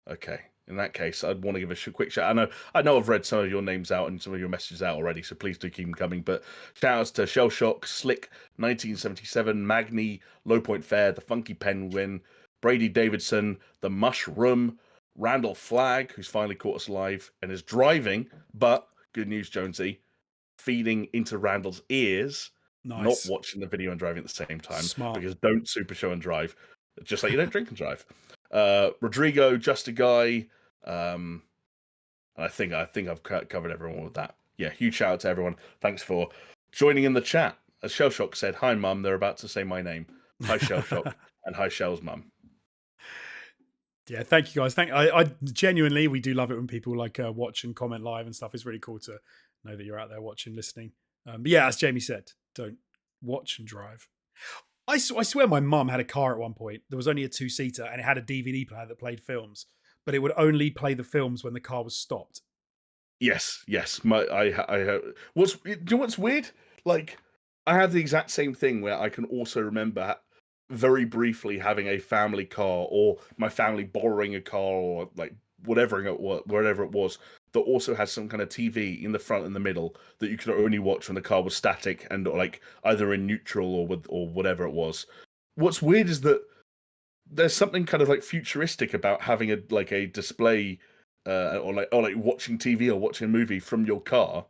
Okay. In that case, I'd want to give a quick shout. I know I've read some of your names out and some of your messages out already, so please do keep them coming. But shout outs to Shellshock, Slick, 1977, Magni, Low Point Fair, The Funky Penguin, Brady Davidson, The Mushroom, Randall Flagg, who's finally caught us live and is driving, but good news, Jonesy, feeding into Randall's ears, nice. not watching the video and driving at the same time. Smart. Because don't super show and drive, just like you don't drink and drive. Rodrigo, Just a Guy, I think I've covered everyone with that. Yeah, huge shout out to everyone. Thanks for joining in the chat. As Shellshock said, "Hi, Mum." They're about to say my name. Hi, Shellshock, and hi, Shell's mum. Yeah, thank you guys. I genuinely, we do love it when people like watch and comment live and stuff. It's really cool to know that you're out there watching, listening. But yeah, as Jamie said, don't watch and drive. I swear my mum had a car at one point. There was only a 2-seater and it had a DVD player that played films, but it would only play the films when the car was stopped. Yes. I do you know what's weird? Like, I have the exact same thing where I can also remember very briefly having a family car or my family borrowing a car or like whatever it was, that also has some kind of TV in the front and the middle that you could only watch when the car was static and like either in neutral or whatever it was. What's weird is that there's something kind of like futuristic about having a display or like watching TV or watching a movie from your car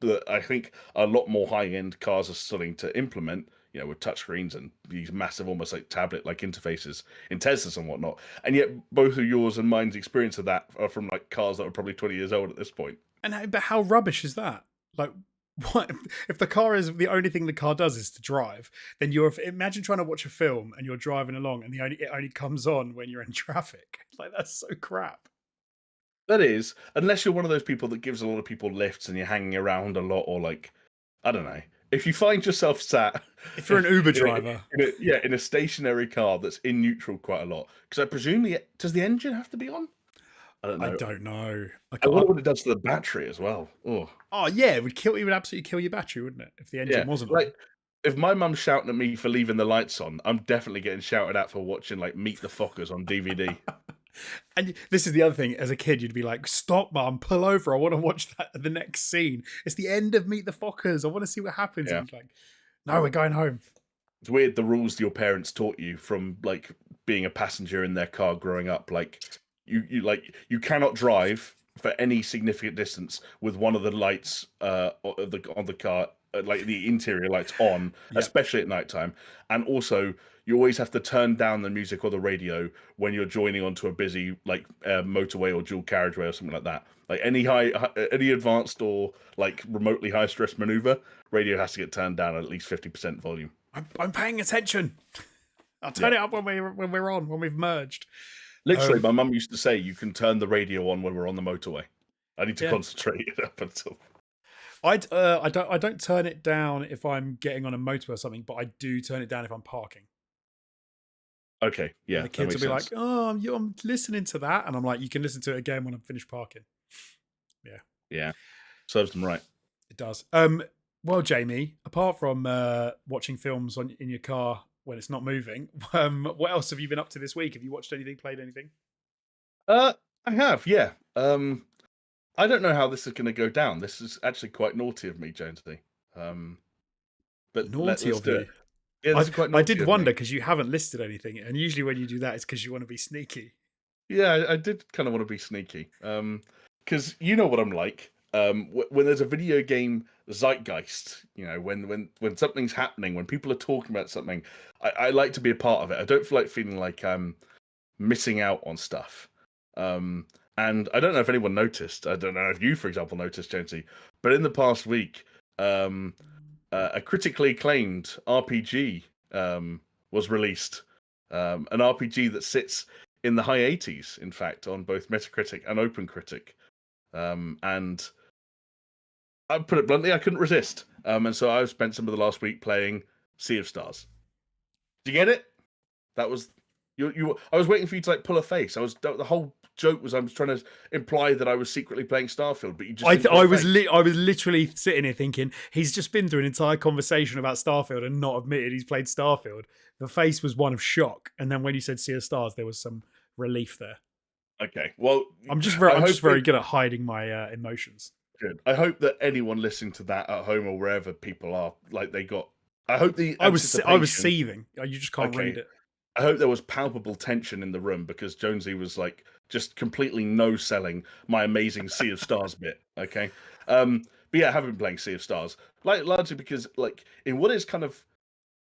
that I think a lot more high end cars are starting to implement. You know, with touchscreens and these massive, almost like tablet like interfaces in Teslas and whatnot. And yet, both of yours and mine's experience of that are from like cars that are probably 20 years old at this point. But how rubbish is that? Like, what if the car is the only thing the car does is to drive? Then imagine trying to watch a film and you're driving along and it only comes on when you're in traffic. Like, that's so crap. That is, unless you're one of those people that gives a lot of people lifts and you're hanging around a lot, or like, I don't know. If you find yourself sat, If you're an Uber driver, in a stationary car that's in neutral quite a lot, because I presume does the engine have to be on? I don't know. I don't know. I wonder what it does to the battery as well. Oh yeah, it would absolutely kill your battery, wouldn't it? If the engine wasn't like on. if my mum's shouting at me for leaving the lights on, I'm definitely getting shouted at for watching like Meet the Fockers on DVD. And this is the other thing. As a kid, you'd be like, "Stop, mum! Pull over! I want to watch the next scene. It's the end of Meet the Fockers. I want to see what happens." Yeah. And you're like, "No, we're going home." It's weird the rules your parents taught you from like being a passenger in their car growing up. Like you cannot drive for any significant distance with one of the lights on the car, like the interior lights on, especially at nighttime. And also, you always have to turn down the music or the radio when you're joining onto a busy like motorway or dual carriageway or something like that. Like any any advanced or like remotely high stress maneuver, radio has to get turned down at least 50% volume. I'm paying attention. I'll turn it up when we've merged. Literally, my mum used to say, "You can turn the radio on when we're on the motorway." I need to concentrate up until. I don't turn it down if I'm getting on a motorway or something, but I do turn it down if I'm parking. Okay, yeah. And the kids will be like, "Oh, I'm listening to that," and I'm like, "You can listen to it again when I'm finished parking." Yeah, serves them right. It does. Well, Jamie, apart from watching films in your car when it's not moving, what else have you been up to this week? Have you watched anything, played anything? I have, yeah. I don't know how this is going to go down. This is actually quite naughty of me, Jonesy. But Naughty let's of do you. it. Yeah, this is quite naughty. I did wonder because you haven't listed anything, and usually when you do that, it's because you want to be sneaky. Yeah, I did kind of want to be sneaky. Because you know what I'm like. When there's a video game zeitgeist, you know, when something's happening, when people are talking about something, I like to be a part of it. I don't feel like feeling like I'm missing out on stuff. And I don't know if anyone noticed. I don't know if you, for example, noticed, Jonesy, but in the past week, a critically acclaimed RPG was released. An RPG that sits in the high 80s, in fact, on both Metacritic and OpenCritic. And I put it bluntly, I couldn't resist. And so I've spent some of the last week playing Sea of Stars. Do you get it? That was you. I was waiting for you to like pull a face. The whole joke was I was trying to imply that I was secretly playing Starfield, but you just. I was literally sitting here thinking he's just been through an entire conversation about Starfield and not admitted he's played Starfield. The face was one of shock, and then when you said Sea of Stars, there was some relief there. Okay, well, I'm just very good at hiding my emotions. Good. I hope that anyone listening to that at home or wherever people are, like they got. I hope I was seething. You just can't read it. I hope there was palpable tension in the room because Jonesy was like just completely no selling my amazing Sea of Stars bit. Okay, but yeah, I have been playing Sea of Stars like largely because like in what is kind of.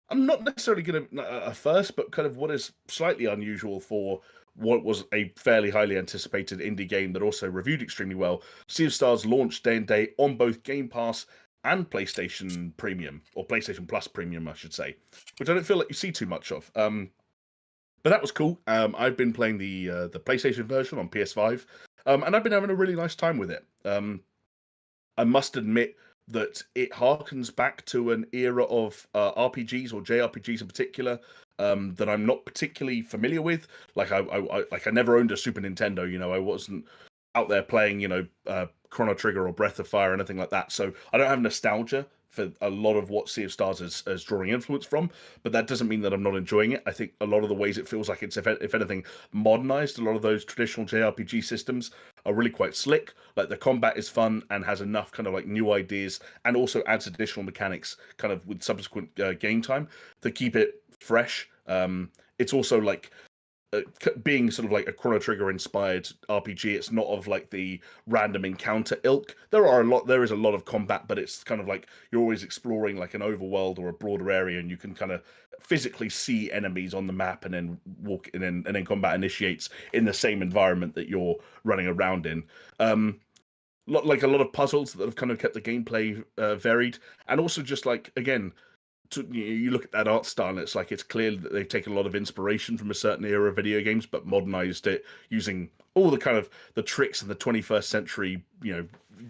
I'm not necessarily going to first, but kind of what is slightly unusual for what was a fairly highly anticipated indie game that also reviewed extremely well. Sea of Stars launched day and date on both Game Pass and PlayStation Premium, or PlayStation Plus Premium, I should say, which I don't feel like you see too much of. But that was cool. I've been playing the PlayStation version on PS5, and I've been having a really nice time with it. I must admit that it harkens back to an era of RPGs or JRPGs in particular that I'm not particularly familiar with. Like I never owned a Super Nintendo. You know, I wasn't out there playing Chrono Trigger or Breath of Fire or anything like that. So I don't have nostalgia for a lot of what Sea of Stars is drawing influence from, but that doesn't mean that I'm not enjoying it. I think a lot of the ways it feels like it's, if anything, modernized. A lot of those traditional JRPG systems are really quite slick. Like the combat is fun and has enough kind of like new ideas, and also adds additional mechanics kind of with subsequent game time to keep it fresh. It's also like being sort of like a Chrono Trigger inspired RPG. It's not of like the random encounter ilk. There is a lot of combat, but it's kind of like you're always exploring like an overworld or a broader area, and you can kind of physically see enemies on the map, and then walk in, and then combat initiates in the same environment that you're running around in. Like a lot of puzzles that have kind of kept the gameplay varied, and also just like, again, you look at that art style, and it's like it's clear that they've taken a lot of inspiration from a certain era of video games, but modernized it using all the kind of the tricks in the 21st century,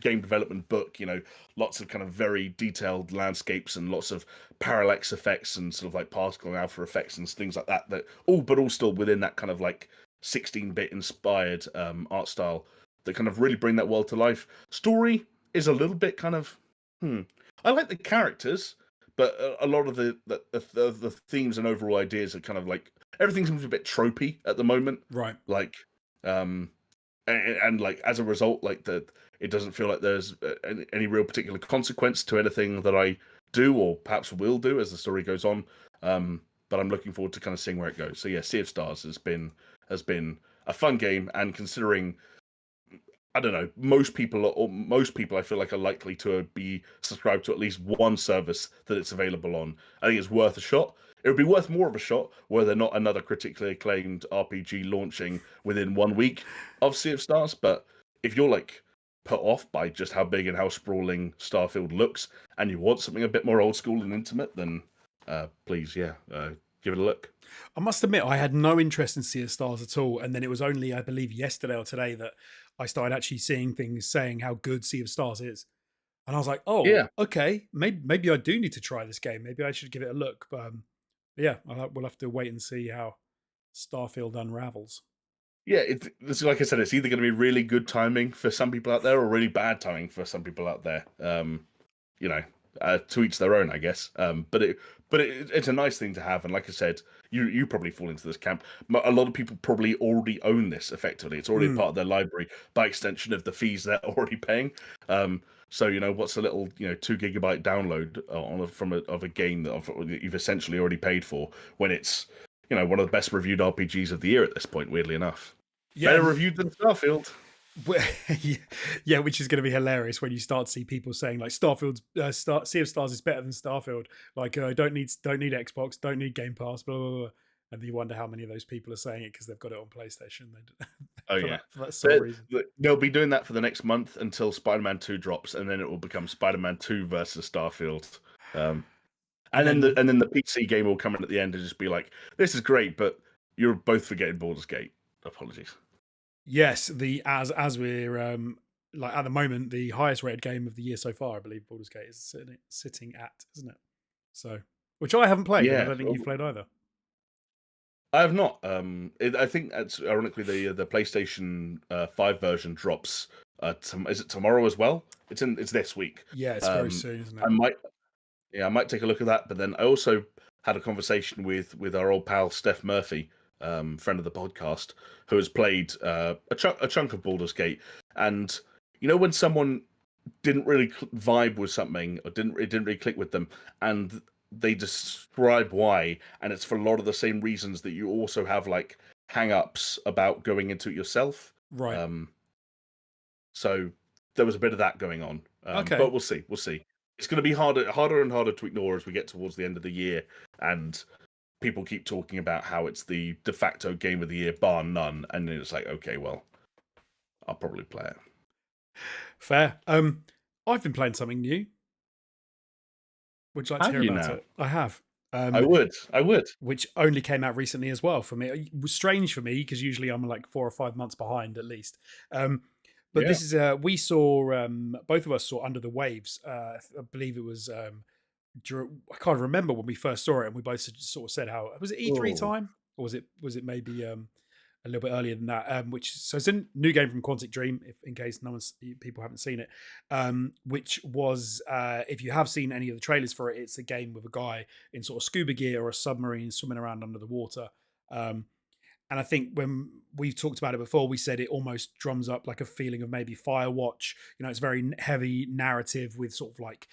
game development book. Lots of kind of very detailed landscapes and lots of parallax effects and sort of like particle and alpha effects and things like that. But all still within that kind of like 16-bit inspired art style that kind of really bring that world to life. Story is a little bit kind of, I like the characters, but a lot of the themes and overall ideas are kind of like, everything seems a bit tropey at the moment. Right. Like, and like as a result, like it doesn't feel like there's any real particular consequence to anything that I do or perhaps will do as the story goes on. But I'm looking forward to kind of seeing where it goes. So yeah, Sea of Stars has been a fun game, and considering, I don't know, most people I feel like are likely to be subscribed to at least one service that it's available on. I think it's worth a shot. It would be worth more of a shot were there not another critically acclaimed RPG launching within 1 week of Sea of Stars. But if you're like put off by just how big and how sprawling Starfield looks, and you want something a bit more old school and intimate, then please, give it a look. I must admit, I had no interest in Sea of Stars at all. And then it was only, I believe, yesterday or today that I started actually seeing things saying how good Sea of Stars is. And I was like, oh, Yeah, okay, maybe I do need to try this game. Maybe I should give it a look. But yeah, we'll have to wait and see how Starfield unravels. yeah, it's like I said, it's either going to be really good timing for some people out there or really bad timing for some people out there. You know, to each their own, I guess. It's a nice thing to have, and like I said, you probably fall into this camp. A lot of people probably already own this. Effectively, it's already part of their library by extension of the fees they're already paying. So what's a little 2 GB download of a game that you've essentially already paid for, when it's one of the best reviewed RPGs of the year at this point, weirdly enough. Yeah, Better reviewed than Starfield. yeah, which is going to be hilarious when you start to see people saying like Starfield's Sea of Stars is better than Starfield. Like, don't need Xbox, don't need Game Pass, blah blah blah. And then you wonder how many of those people are saying it because they've got it on PlayStation. Oh for yeah, that sole reason. they'll be doing that for the next month until Spider-Man 2 drops, and then it will become Spider-Man 2 versus Starfield. And And then the PC game will come in at the end and just be like, "This is great, but you're both forgetting Baldur's Gate." Apologies. yes, the as we're like at the moment the highest rated game of the year so far, I believe Baldur's Gate is sitting at, isn't it? So, which I haven't played, and I Yeah, don't think you've played either. I have not. I think that's ironically the PlayStation 5 version drops. Is it tomorrow as well? It's this week. Yeah, it's very soon, isn't it? I might I might take a look at that. But then I also had a conversation with our old pal Steph Murphy, friend of the podcast, who has played a chunk of Baldur's Gate. And when someone didn't really vibe with something, or it didn't really click with them, and they describe why, and it's for a lot of the same reasons that you also have like hang-ups about going into it yourself. Right. So there was a bit of that going on. Okay. But we'll see. We'll see. It's going to be harder and harder to ignore as we get towards the end of the year, and people keep talking about how it's the de facto game of the year, bar none. And then it's like, okay, well, I'll probably play it. Fair. I've been playing something new. Would you like to Have hear you about now? it? I have. I would. I would. Which only came out recently as well for me. It was strange for me because usually I'm like 4 or 5 months behind at least. But Yeah. this is we saw both of us saw Under the Waves. I believe it was I can't remember when we first saw it, and we both sort of said how was it E3 Oh. time, or was it maybe a little bit earlier than that. So it's a new game from Quantic Dream, if in case people haven't seen it. Which was, if you have seen any of the trailers for it, it's a game with a guy in sort of scuba gear or a submarine swimming around under the water. And I think when we've talked about it before, we said it almost drums up like a feeling of maybe Firewatch. It's very heavy narrative with sort of like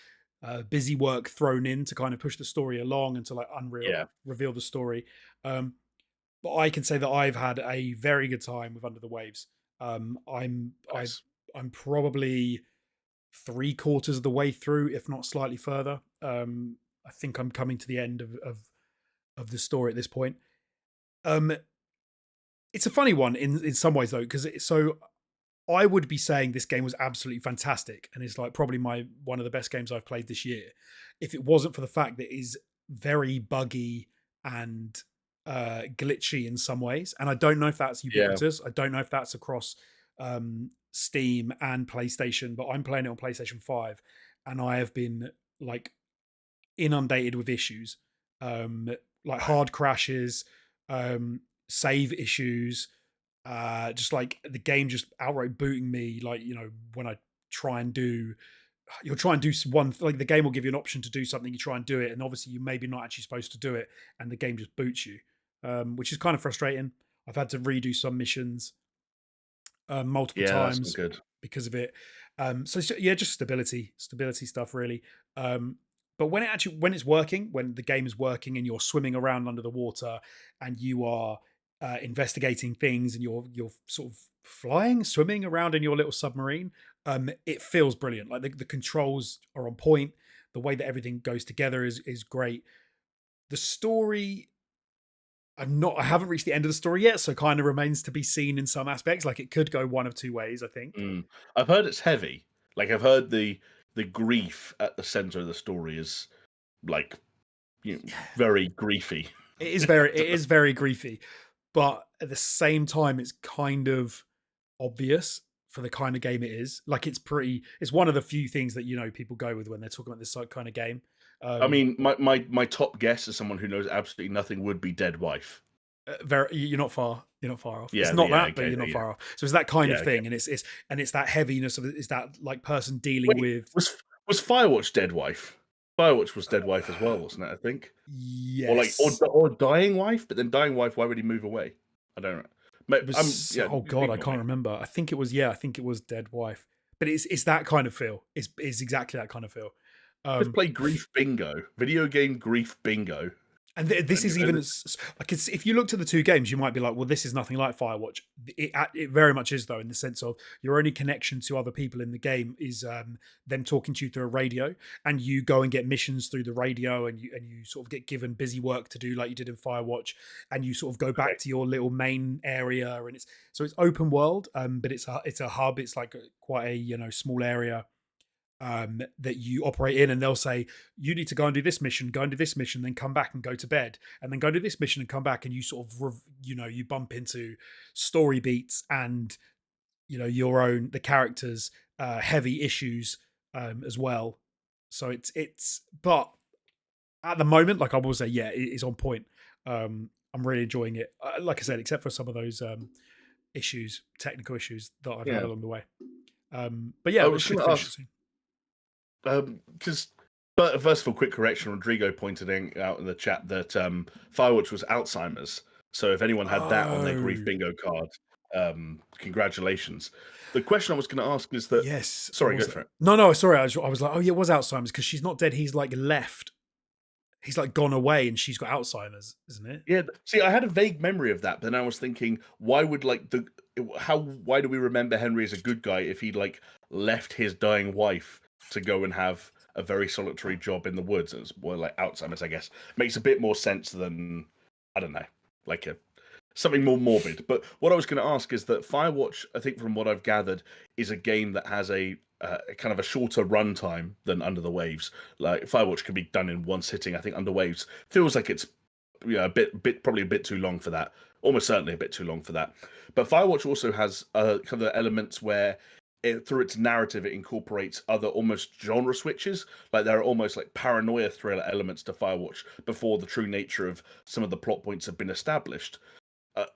busy work thrown in to kind of push the story along and to like Yeah, reveal the story. But I can say that I've had a very good time with Under the Waves. Um, I'm I nice. I'm probably three-quarters of the way through, if not slightly further. I think I'm coming to the end of the story at this point. Um, it's a funny one in some ways though, because so I would be saying this game was absolutely fantastic and it's like probably my one of the best games I've played this year, if it wasn't for the fact that it is very buggy and glitchy in some ways. And I don't know if that's Yeah, ubiquitous. I don't know if that's across Steam and PlayStation, but I'm playing it on PlayStation 5 and I have been like inundated with issues, um, like hard crashes, um, save issues, just like the game just outright booting me. Like when I try and do, you'll try and do one, like the game will give you an option to do something, you try and do it, and obviously you maybe not actually supposed to do it, and the game just boots you, which is kind of frustrating. I've had to redo some missions multiple yeah, that's not times good. because of it. Yeah, just stability stuff really. But when it's working, when the game is working and you're swimming around under the water and you are investigating things and you're sort of flying, swimming around in your little submarine, it feels brilliant. Like the controls are on point. The way that everything goes together is great. The story, I haven't reached the end of the story yet, so kind of remains to be seen in some aspects. Like it could go one of two ways, I think. Mm. I've heard it's heavy. Like I've heard the grief at the center of the story is like very griefy. It is very griefy, but at the same time, it's kind of obvious for the kind of game it is. Like it's one of the few things that people go with when they're talking about this kind of game. I Um, mean, my top guess as someone who knows absolutely nothing would be Dead Wife. very you're not far. You're not far off. It's Yeah, not yeah, that, but okay, you're not yeah, far off. So it's that kind yeah, of okay. thing, and it's that heaviness of it. Is that like person dealing Wait, with was Firewatch Dead Wife? Firewatch was Dead Wife as well, wasn't it? I think, or like yes. or Dying Wife, but then Dying Wife, why would he move away? I don't know. It I'm was, yeah, oh god, I ignore can't me. remember. I think it was, yeah, I think it was Dead Wife. But it's that kind of feel. It's exactly that kind of feel. Just Um play Grief Bingo, video game Grief Bingo, and this is and even like if you look to the two games, you might be like, well, this is nothing like Firewatch. It very much is though, in the sense of your only connection to other people in the game is them talking to you through a radio, and you go and get missions through the radio, and you sort of get given busy work to do like you did in Firewatch, and you sort of go okay, back to your little main area, and it's open world, but it's a hub. It's like quite a small area that you operate in, and they'll say you need to go and do this mission, go and do this mission, then come back and go to bed, and then go do this mission and come back, and you sort of you bump into story beats and your own the characters heavy issues as well. So it's but at the moment, like I will say, yeah, it is on point. I'm really enjoying it, like I said, except for some of those technical issues that I've had yeah. along the way. But yeah, I it was should going to finish it ask soon. because. But first of all, quick correction. Rodrigo pointed out in the chat that Firewatch was Alzheimer's. So if anyone had that on their Grief Oh, Bingo card, congratulations. The question I was going to ask is that. yes. What Sorry, go was it? for it. No, no, sorry. I was like, oh yeah, it was Alzheimer's because she's not dead. He's like left. He's like gone away, and she's got Alzheimer's, isn't it? Yeah, see, I had a vague memory of that, but then I was thinking, why would like the how why do we remember Henry as a good guy if he'd like left his dying wife to go and have a very solitary job in the woods? It's more like Alzheimer's, I guess. Makes a bit more sense than I don't know, like a something more morbid. But what I was going to ask is that Firewatch, I think from what I've gathered, is a game that has a kind of a shorter run time than Under the Waves. Like Firewatch can be done in one sitting. I think Under Waves feels like it's a bit probably a bit too long for that. Almost certainly a bit too long for that. But Firewatch also has kind of elements where through its narrative, it incorporates other almost genre switches. Like there are almost like paranoia thriller elements to Firewatch before the true nature of some of the plot points have been established.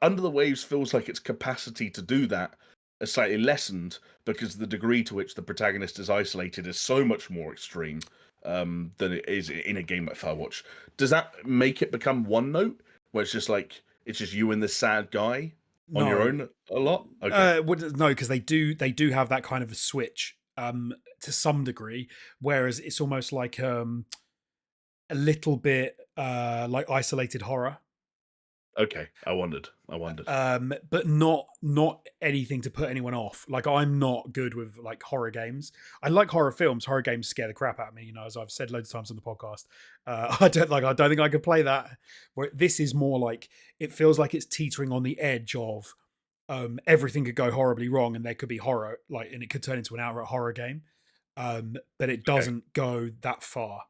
Under the Waves feels like its capacity to do that is slightly lessened because the degree to which the protagonist is isolated is so much more extreme than it is in a game like Firewatch. Does that make it become one note where it's just like it's just you and this sad guy on your No, own a lot? Okay, no, because they do have that kind of a switch to some degree, whereas it's almost like a little bit like isolated horror. okay. I wondered. But not anything to put anyone off. Like I'm not good with like horror games. I like horror films. Horror games scare the crap out of me. You know, as I've said loads of times on the podcast. I don't think I could play that. Where this is more like it feels like it's teetering on the edge of everything could go horribly wrong and there could be horror, like, and it could turn into an outright horror game. But it Okay, doesn't go that far.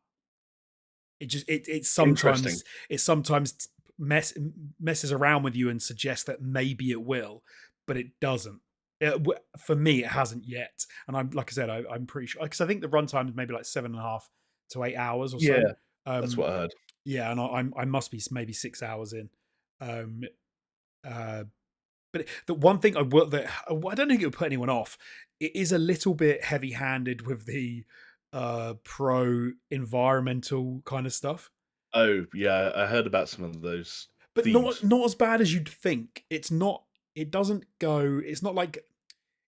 It just interesting. it sometimes messes around with you and suggests that maybe it will, but it doesn't. For me, it hasn't yet, and I'm like I said, I'm pretty sure because I think the runtime is maybe like 7.5 to 8 hours or so. Yeah, that's Um, what I heard. yeah, and I must be maybe 6 hours in. Um, uh, but the one thing I will that I don't think it would put anyone off. It is a little bit heavy-handed with the pro environmental kind of stuff, Oh, yeah, I heard about some of those but not themes. not as bad as you'd think. It's not. It doesn't go. It's not like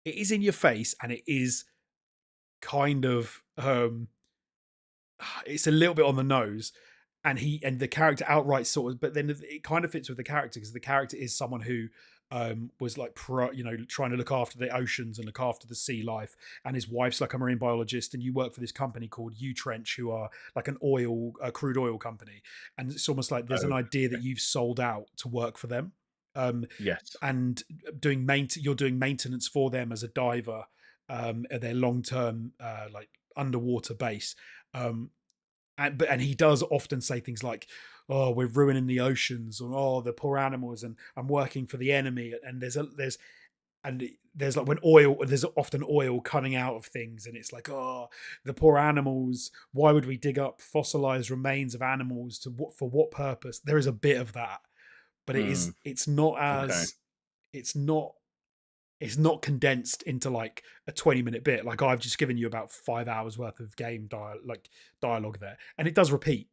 it is in your face, and it is kind of it's a little bit on the nose, and the character outright sort of, but then it kind of fits with the character because the character is someone who was like trying to look after the oceans and look after the sea life, and his wife's like a marine biologist, and you work for this company called U Trench, who are like a crude oil company, and it's almost like there's Oh, an idea that okay. you've sold out to work for them, um, Yes. and you're doing maintenance for them as a diver at their long term like underwater base. Um, and he does often say things like, "Oh, we're ruining the oceans," or "Oh, the poor animals," and "I'm working for the enemy." And there's like when oil, there's often oil coming out of things, and it's like, "Oh, the poor animals. Why would we dig up fossilized remains of animals to what for what purpose?" There is a bit of that, but Mm, it's not okay. as it's not it's not condensed into like a 20-minute bit. Like I've just given you about 5 hours worth of dialogue there, and it does repeat,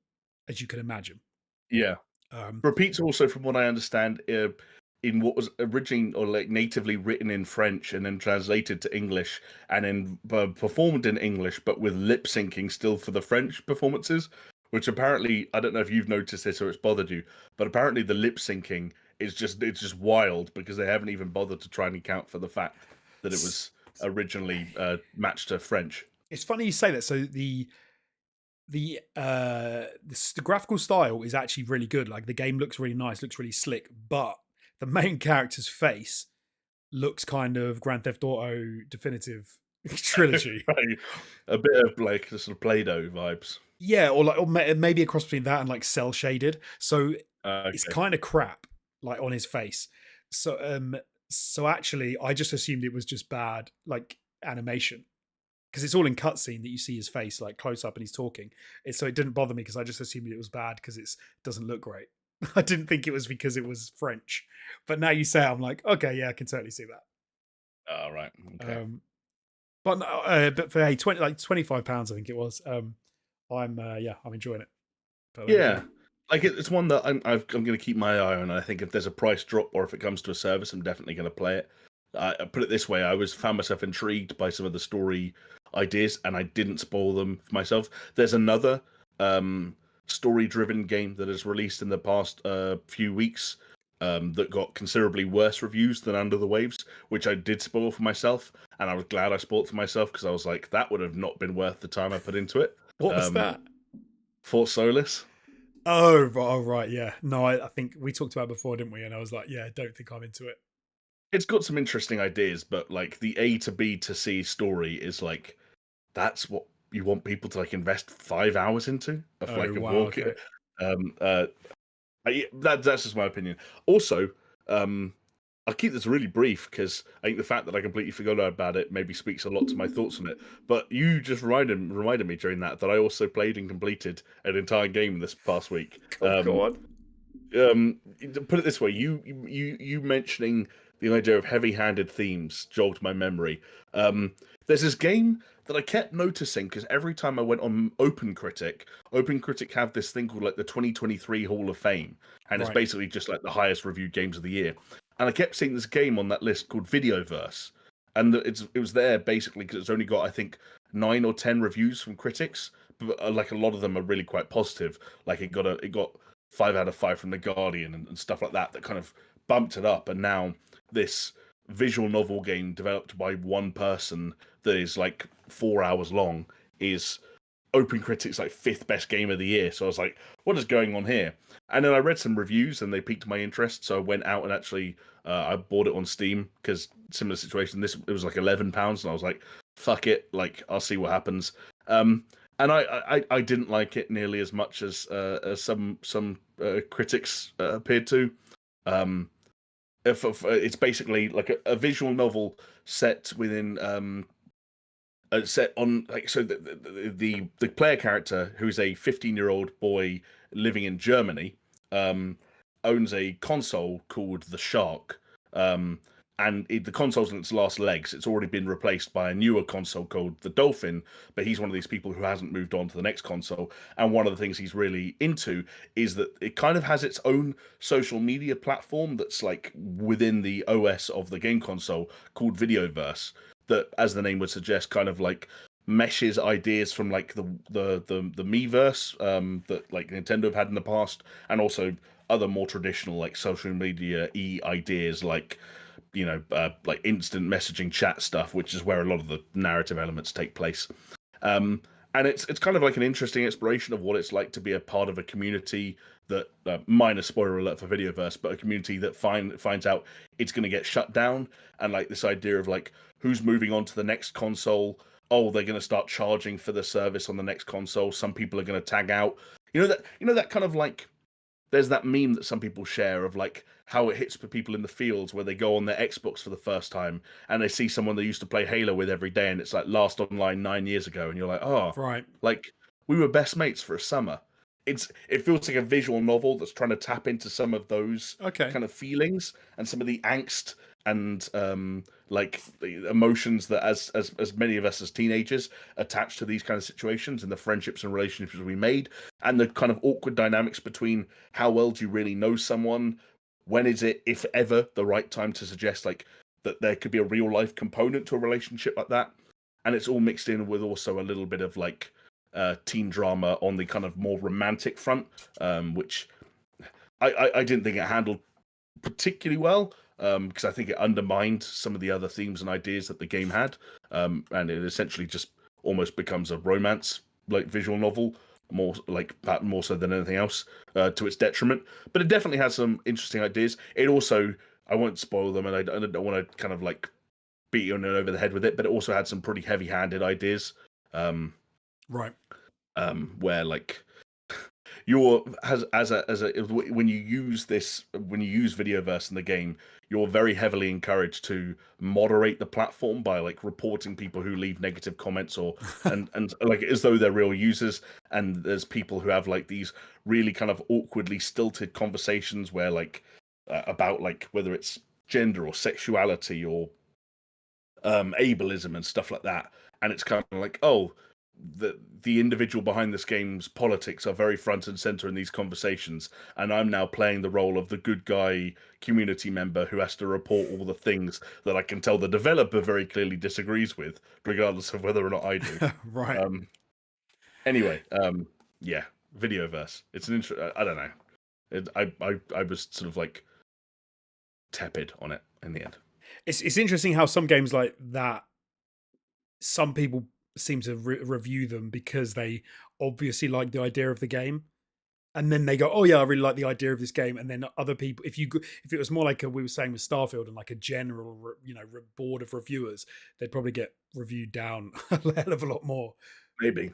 as you can imagine. Yeah. Um, Repeats also, from what I understand, in what was originally or like natively written in French and then translated to English and then performed in English, but with lip syncing still for the French performances. Which apparently, I don't know if you've noticed this or it's bothered you, but apparently the lip syncing is just wild because they haven't even bothered to try and account for the fact that it s- was originally matched to French. it's funny you say that. So the graphical style is actually really good. Like the game looks really nice, looks really slick, but the main character's face looks kind of Grand Theft Auto Definitive Trilogy. Right. A bit of like the sort of Play-Doh vibes. Yeah, or like maybe a cross between that and like cell shaded. So it's Okay. kind of crap, like on his face. So so actually, I just assumed it was just bad, like animation, because it's all in cutscene that you see his face like close up and he's talking. So it didn't bother me because I just assumed it was bad because it doesn't look great. I didn't think it was because it was French, but now you say it, I'm like, okay, yeah, I can totally see All right. that. Okay. But no, but for hey, 25 pounds, I think it was. I'm enjoying it. But there you go. Yeah. Like it's one that I'm going to keep my eye on. I think if there's a price drop or if it comes to a service, I'm definitely going to play it. I put it this way: I was found myself intrigued by some of the story ideas, and I didn't spoil them for myself. There's another story-driven game that has released in the past few weeks that got considerably worse reviews than Under the Waves, which I did spoil for myself, and I was glad I spoiled for myself because I was like, that would have not been worth the time I put into it. What was Um, that? Fort Solis. Oh, right, yeah. No, I think we talked about it before, didn't we? And I was like, yeah, I don't think I'm into it. It's got some interesting ideas, but like the A to B to C story is like that's what you want people to like invest 5 hours into of Oh, like a wow, walk. okay. Um, uh, that's just my opinion. Also, um, I'll keep this really brief because I think the fact that I completely forgot about it maybe speaks a lot to my thoughts on it. But you just reminded me during that I also played and completed an entire game this past week. Go on. Put it this way, you mentioning the idea of heavy-handed themes jogged my memory. There's this game that I kept noticing because every time I went on OpenCritic have this thing called like the 2023 Hall of Fame, and it's Right. basically just like the highest reviewed games of the year. And I kept seeing this game on that list called Videoverse, and it was there basically because it's only got I think 9 or 10 reviews from critics, but like a lot of them are really quite positive. Like it got 5 out of 5 from the Guardian and stuff like that kind of bumped it up. And now this visual novel game developed by one person that is like 4 hours long is OpenCritic's like fifth best game of the year. So I was like, what is going on here? And then I read some reviews and they piqued my interest. So I went out and actually I bought it on Steam because similar situation. This it was like £11 and I was like, fuck it, like I'll see what happens. And I didn't like it nearly as much as some critics appeared to. Um, it's basically like a visual novel set within set on like so the player character who's a 15-year-old boy living in Germany um owns a console called the Shark and the console's on its last legs. It's already been replaced by a newer console called the Dolphin, but he's one of these people who hasn't moved on to the next console. And one of the things he's really into is that it kind of has its own social media platform that's like within the OS of the game console called Videoverse, that, as the name would suggest, kind of like meshes ideas from like the Miiverse that like Nintendo have had in the past, and also other more traditional like social media ideas like like instant messaging chat stuff, which is where a lot of the narrative elements take place. Um, and it's kind of like an interesting exploration of what it's like to be a part of a community that minor spoiler alert for Videoverse, but a community that finds out it's going to get shut down, and like this idea of like who's moving on to the next console. Oh, they're going to start charging for the service on the next console. Some people are going to tag out. You know that kind of like there's that meme that some people share of like how it hits for people in the fields where they go on their Xbox for the first time and they see someone they used to play Halo with every day and it's like last online 9 years ago and you're like, oh, Right. like we were best mates for a summer. It feels like a visual novel that's trying to tap into some of those Okay. kind of feelings and some of the angst and like the emotions that as many of us as teenagers attach to these kind of situations and the friendships and relationships we made and the kind of awkward dynamics between how well do you really know someone, when is it, if ever, the right time to suggest like that there could be a real life component to a relationship like that. And it's all mixed in with also a little bit of like teen drama on the kind of more romantic front, which I didn't think it handled particularly well, because I think it undermined some of the other themes and ideas that the game had, and it essentially just almost becomes a romance like visual novel, more so than anything else, to its detriment. But it definitely has some interesting ideas. It also, I won't spoil them, and I don't want to kind of like beat you over the head with it, but it also had some pretty heavy-handed ideas, um, Right. where like you're as a when you use Videoverse in the game, you're very heavily encouraged to moderate the platform by like reporting people who leave negative comments or and like as though they're real users. And there's people who have like these really kind of awkwardly stilted conversations where like about like whether it's gender or sexuality or ableism and stuff like that. And it's kind of like, oh, the individual behind this game's politics are very front and center in these conversations, and I'm now playing the role of the good guy community member who has to report all the things that I can tell the developer very clearly disagrees with, regardless of whether or not I do. Right. Um, anyway, yeah, Videoverse. It's an I don't know. I was sort of like tepid on it in the end. It's interesting how some games like that, some people seem to review them because they obviously like the idea of the game, and then they go, "Oh yeah, I really like the idea of this game." And then other people, if it was more like we were saying with Starfield and like a general, board of reviewers, they'd probably get reviewed down a hell of a lot more. Maybe.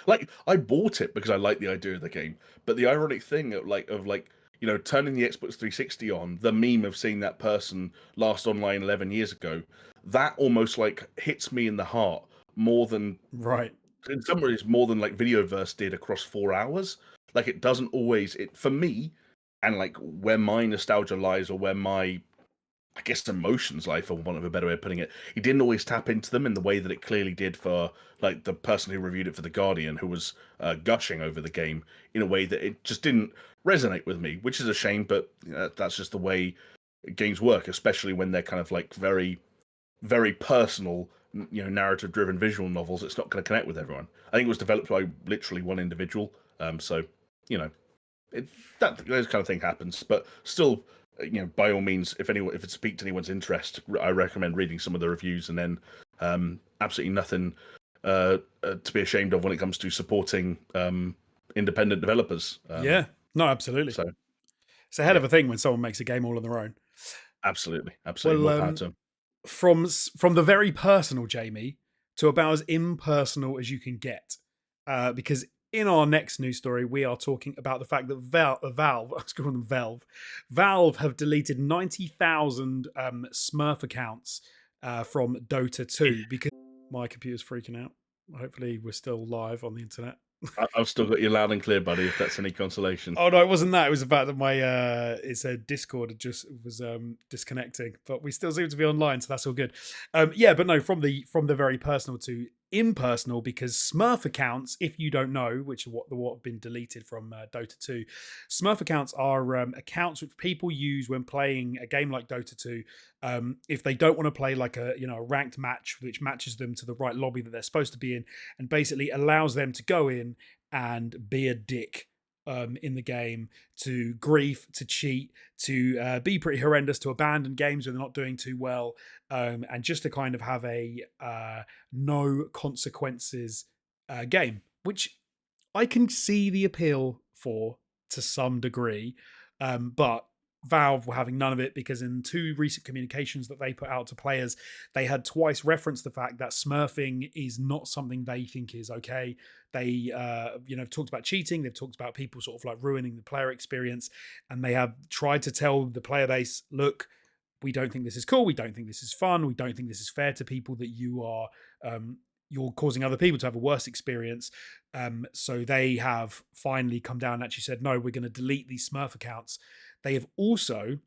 Like I bought it because I like the idea of the game, but the ironic thing of like turning the Xbox 360 on, the meme of seeing that person last online 11 years ago, that almost like hits me in the heart more than Right. in some ways more than like Videoverse did across 4 hours. Like it doesn't always it for me. and like where my nostalgia lies, or where my, I guess, emotions lie, for want of a better way of putting it. He didn't always tap into them in the way that it clearly did for like the person who reviewed it for The Guardian, who was gushing over the game in a way that it just didn't resonate with me, which is a shame. But that's just the way games work, especially when they're kind of like very, very personal, narrative-driven visual novels. It's not going to connect with everyone. I think it was developed by literally one individual, so you know, that those kind of thing happens. But still, by all means, if it piqued anyone's interest, I recommend reading some of the reviews, and then absolutely nothing to be ashamed of when it comes to supporting independent developers. Yeah, no, absolutely. So It's a hell of a thing when someone makes a game all on their own. absolutely, Well, more power to them. from the very personal Jamie to about as impersonal as you can get, because in our next news story we are talking about the fact that Valve, I was calling them Valve have deleted 90,000 Smurf accounts from Dota 2 because my computer's freaking out. Hopefully we're still live on the internet. I've still got you loud and clear, buddy, if that's any consolation. Oh no, it wasn't that. It was the fact that my it said Discord had just was disconnecting, but we still seem to be online, so that's all good. Yeah, but no, from the very personal to impersonal, because Smurf accounts, if you don't know, which are what have been deleted from Dota 2, Smurf accounts are accounts which people use when playing a game like Dota 2. If they don't want to play like a ranked match which matches them to the right lobby that they're supposed to be in, and basically allows them to go in and be a dick in the game, to grief, to cheat, to be pretty horrendous, to abandon games when they're not doing too well, and just to kind of have a no consequences game, which I can see the appeal for to some degree, but Valve were having none of it, because in 2 recent communications that they put out to players, they had twice referenced the fact that smurfing is not something they think is okay. They, talked about cheating. They've talked about people sort of like ruining the player experience, and they have tried to tell the player base, look, we don't think this is cool. We don't think this is fun. We don't think this is fair to people, that you are you're causing other people to have a worse experience. So they have finally come down and actually said, no, we're going to delete these Smurf accounts. They have also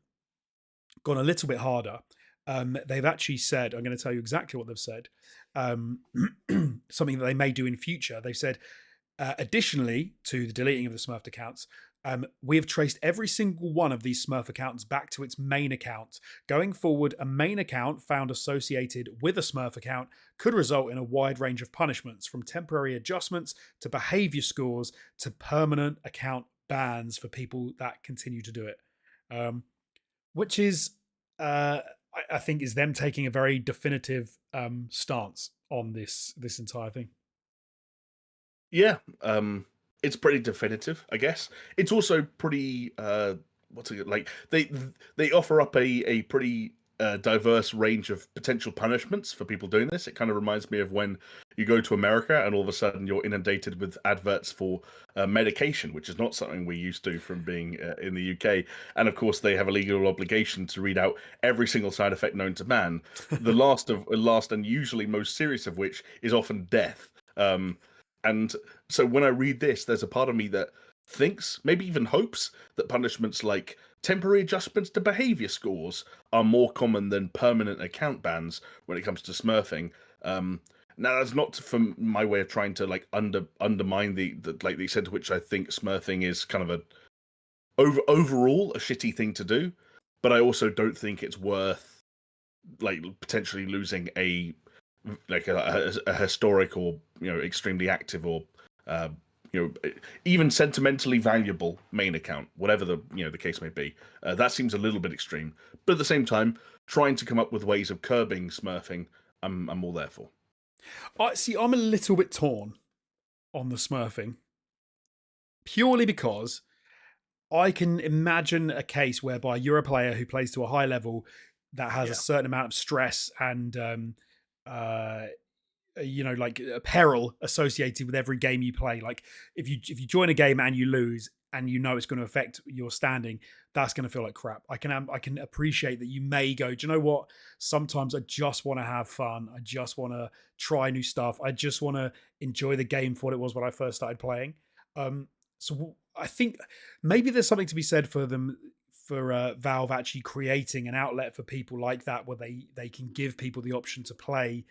gone a little bit harder. They've actually said, I'm going to tell you exactly what they've said, something that they may do in future. They've said, additionally to the deleting of the Smurfed accounts, we have traced every single one of these Smurf accounts back to its main account. Going forward, a main account found associated with a Smurf account could result in a wide range of punishments, from temporary adjustments to behavior scores to permanent account bans for people that continue to do it. Which is, I think, is them taking a very definitive stance on this entire thing. Yeah, it's pretty definitive, I guess. It's also pretty what's it like? They offer up a pretty diverse range of potential punishments for people doing this. It kind of reminds me of when you go to America and all of a sudden you're inundated with adverts for medication, which is not something we used to from being in the UK. And of course, they have a legal obligation to read out every single side effect known to man. The last and usually most serious of which is often death. And so when I read this, there's a part of me that thinks, maybe even hopes, that punishments like temporary adjustments to behavior scores are more common than permanent account bans when it comes to smurfing. Now, that's not from my way of trying to like undermine the extent to which I think smurfing is kind of overall a shitty thing to do, but I also don't think it's worth like potentially losing a historic or extremely active or even sentimentally valuable main account, whatever the case may be. That seems a little bit extreme, but at the same time, trying to come up with ways of curbing smurfing, I'm all there for. I'm a little bit torn on the smurfing, purely because I can imagine a case whereby you're a player who plays to a high level that has a certain amount of stress and like a peril associated with every game you play. Like if you join a game and you lose and it's going to affect your standing, that's going to feel like crap. I can appreciate that you may go, do you know what? Sometimes I just want to have fun. I just want to try new stuff. I just want to enjoy the game for what it was when I first started playing. So I think maybe there's something to be said for them for Valve actually creating an outlet for people like that, where they can give people the option to play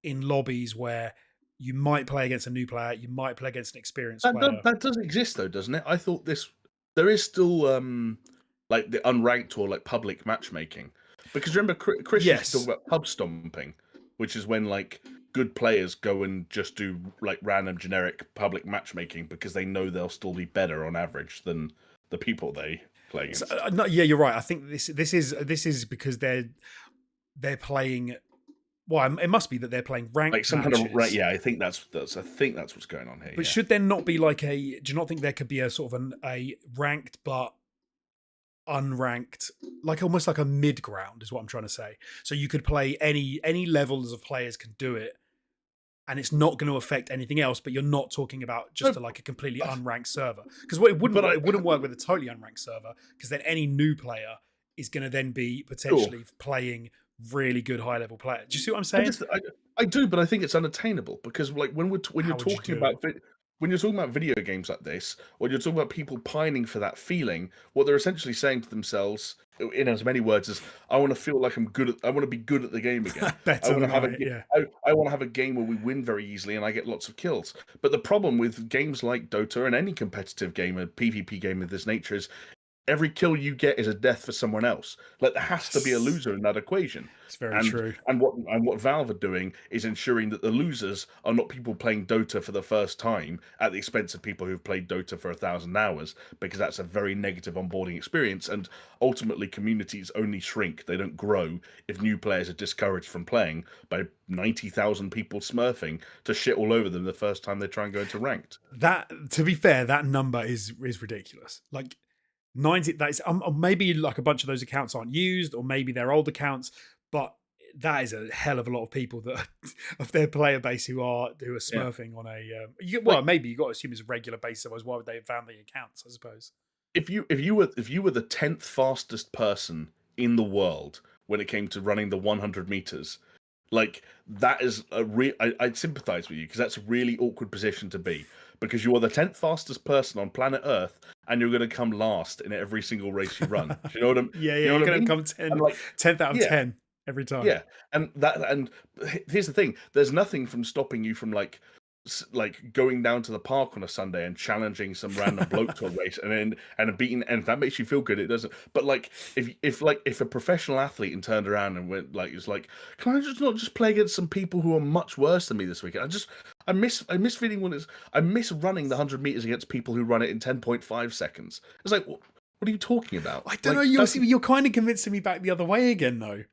in lobbies where you might play against a new player, you might play against an experienced player. That does exist though, doesn't it? I thought there is still like the unranked or like public matchmaking, because remember Chris used to talk Yes, about pub stomping, which is when like good players go and just do like random generic public matchmaking because they know they'll still be better on average than the people they play so, against. no, yeah, you're right. I think this is because they're playing. Well, it must be that they're playing Like ranked some kind of right, matches. yeah. I think that's what's going on here. But Yeah. should there not be like do you not think there could be a sort of a ranked but unranked, like almost like a mid ground is what I'm trying to say. So you could play any levels of players can do it, and it's not going to affect anything else. But you're not talking about just No, like a completely but unranked server, because it but wouldn't work with a totally unranked server, because then any new player is going to then be sure. potentially playing really good high level players. Do you see what I'm I saying? just I do, but I think it's unattainable because like when you're How would you talking do it? about when you're talking about video games like this, or you're talking about people pining for that feeling, what they're essentially saying to themselves, in as many words, as I want to feel like I'm good. I want to be good at the game again. I Better want to than have yeah. I want to have a game where we win very easily and I get lots of kills. But the problem with games like Dota and any competitive game, a PvP game of this nature, is every kill you get is a death for someone else. Like there has to be a Yes, loser in that equation. it's very And true. what Valve are doing is ensuring that the losers are not people playing Dota for the first time at the expense of people who've played Dota for 1,000 hours, because that's a very negative onboarding experience. And ultimately, communities only shrink; they don't grow if new players are discouraged from playing by 90,000 people smurfing to shit all over them the first time they try and go into ranked. That, to be fair, that number is ridiculous. Like 90, that's maybe like a bunch of those accounts aren't used, or maybe they're old accounts, but that is a hell of a lot of people that of their player base who are Yeah, smurfing on a well, like maybe you got to assume it's a regular basis, otherwise why would they have found the accounts, I suppose. if you were the 10th fastest person in the world when it came to running the 100 meters, like that is I'd sympathize with you, because that's a really awkward position to be, because you are the 10th fastest person on planet Earth and you're going to come last in every single race you run. Do you know what Yeah, you yeah, know you're what I gonna mean? come And like, 10th out of yeah, 10 every time. yeah, and here's the thing: there's nothing from stopping you from like going down to the park on a Sunday and challenging some random bloke to a race, and beating. And if that makes you feel good, it doesn't. But like, if a professional athlete and turned around and went like, it's like, can I just not just play against some people who are much worse than me this weekend? I miss feeling when it's I miss running the 100 meters against people who run it in 10.5 seconds. It's like, what are you talking about? I don't know. Like You're that's see, you're kind of convincing me back the other way again, though.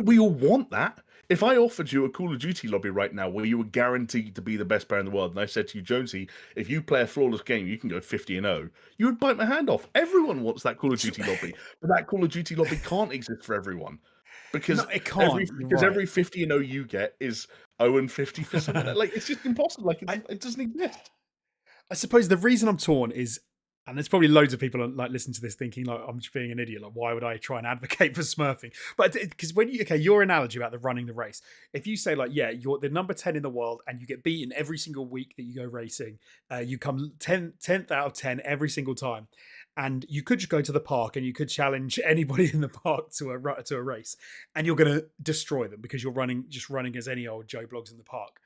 we all want that. If I offered you a Call of Duty lobby right now where you were guaranteed to be the best player in the world, and I said to you, Jonesy, if you play a flawless game, you can go 50-0, you would bite my hand off. Everyone wants that Call of Duty lobby, but that Call of Duty lobby can't exist for everyone, No, because it can't. You're right. every 50-0 you get is 0-50 for someone else. Like it's just impossible. Like I, it doesn't exist. I suppose the reason I'm torn is, and there's probably loads of people like listening to this thinking like I'm just being an idiot. Like, why would I try and advocate for smurfing? But because when you your analogy about the running the race, if you say like, yeah, you're the number 10 in the world and you get beaten every single week that you go racing, you come 10th out of 10 every single time, and you could just go to the park and you could challenge anybody in the park to a race, and you're going to destroy them because you're running as any old Joe Blogs in the park.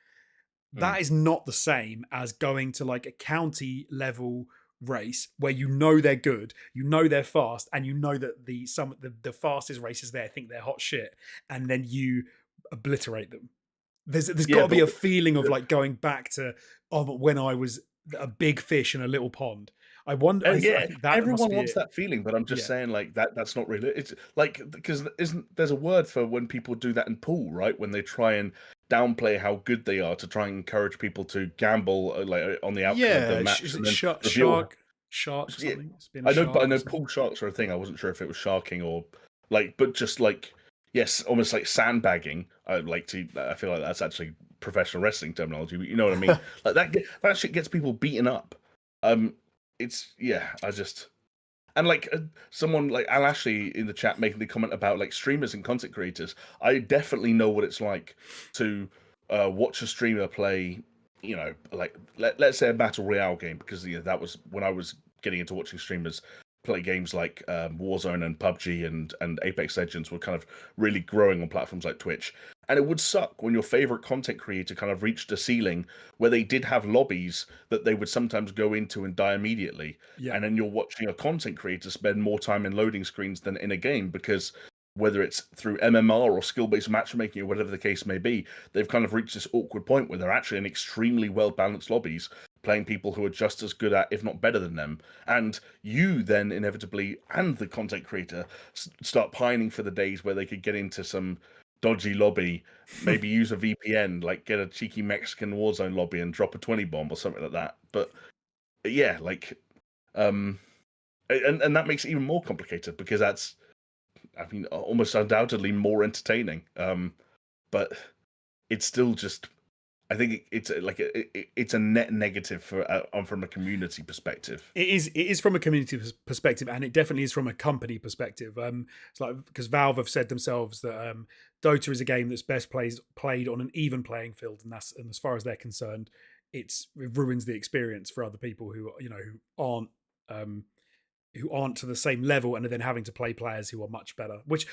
Mm. That is not the same as going to like a county level race where you know they're good, you know they're fast, and you know that the fastest racers there think they're hot shit, and then you obliterate them. There's got Yeah, to be but a feeling of like going back to when I was a big fish in a little pond. I wonder. I Yeah, think that must everyone be wants it. that feeling, but I'm just Yeah. saying like that's not really. It's like, because isn't there's a word for when people do that in pool, right? When they try and downplay how good they are to try and encourage people to gamble, like on the outcome of the Yeah. match, Is and it then reveal. shark Yeah, something? It's been a I shark or know something. pool sharks are a thing. I wasn't sure if it was sharking or like, but just like, yes, almost like sandbagging. I feel like that's actually professional wrestling terminology, but you know what I mean. Like that shit gets people beaten up. Um, it's yeah, I just. And like someone like Al Ashley in the chat making the comment about like streamers and content creators, I definitely know what it's like to watch a streamer play, like let's say a battle royale game, because that was when I was getting into watching streamers play games like Warzone and PUBG and Apex Legends were kind of really growing on platforms like Twitch. And it would suck when your favorite content creator kind of reached a ceiling where they did have lobbies that they would sometimes go into and die immediately. Yeah. And then you're watching a content creator spend more time in loading screens than in a game because whether it's through MMR or skill-based matchmaking or whatever the case may be, they've kind of reached this awkward point where they're actually in extremely well-balanced lobbies, playing people who are just as good at, if not better than them. And you then inevitably, and the content creator, start pining for the days where they could get into some dodgy lobby, maybe use a VPN, like get a cheeky Mexican Warzone lobby and drop a 20 bomb or something like that. But yeah, like, um, and that makes it even more complicated because that's, I mean, almost undoubtedly more entertaining. But it's still just, I think it's like it's a net negative for from a community perspective. It is from a community perspective, and it definitely is from a company perspective. It's like because Valve have said themselves that Dota is a game that's best played on an even playing field, and as far as they're concerned, it ruins the experience for other people who um, who aren't to the same level and are then having to play players who are much better. Which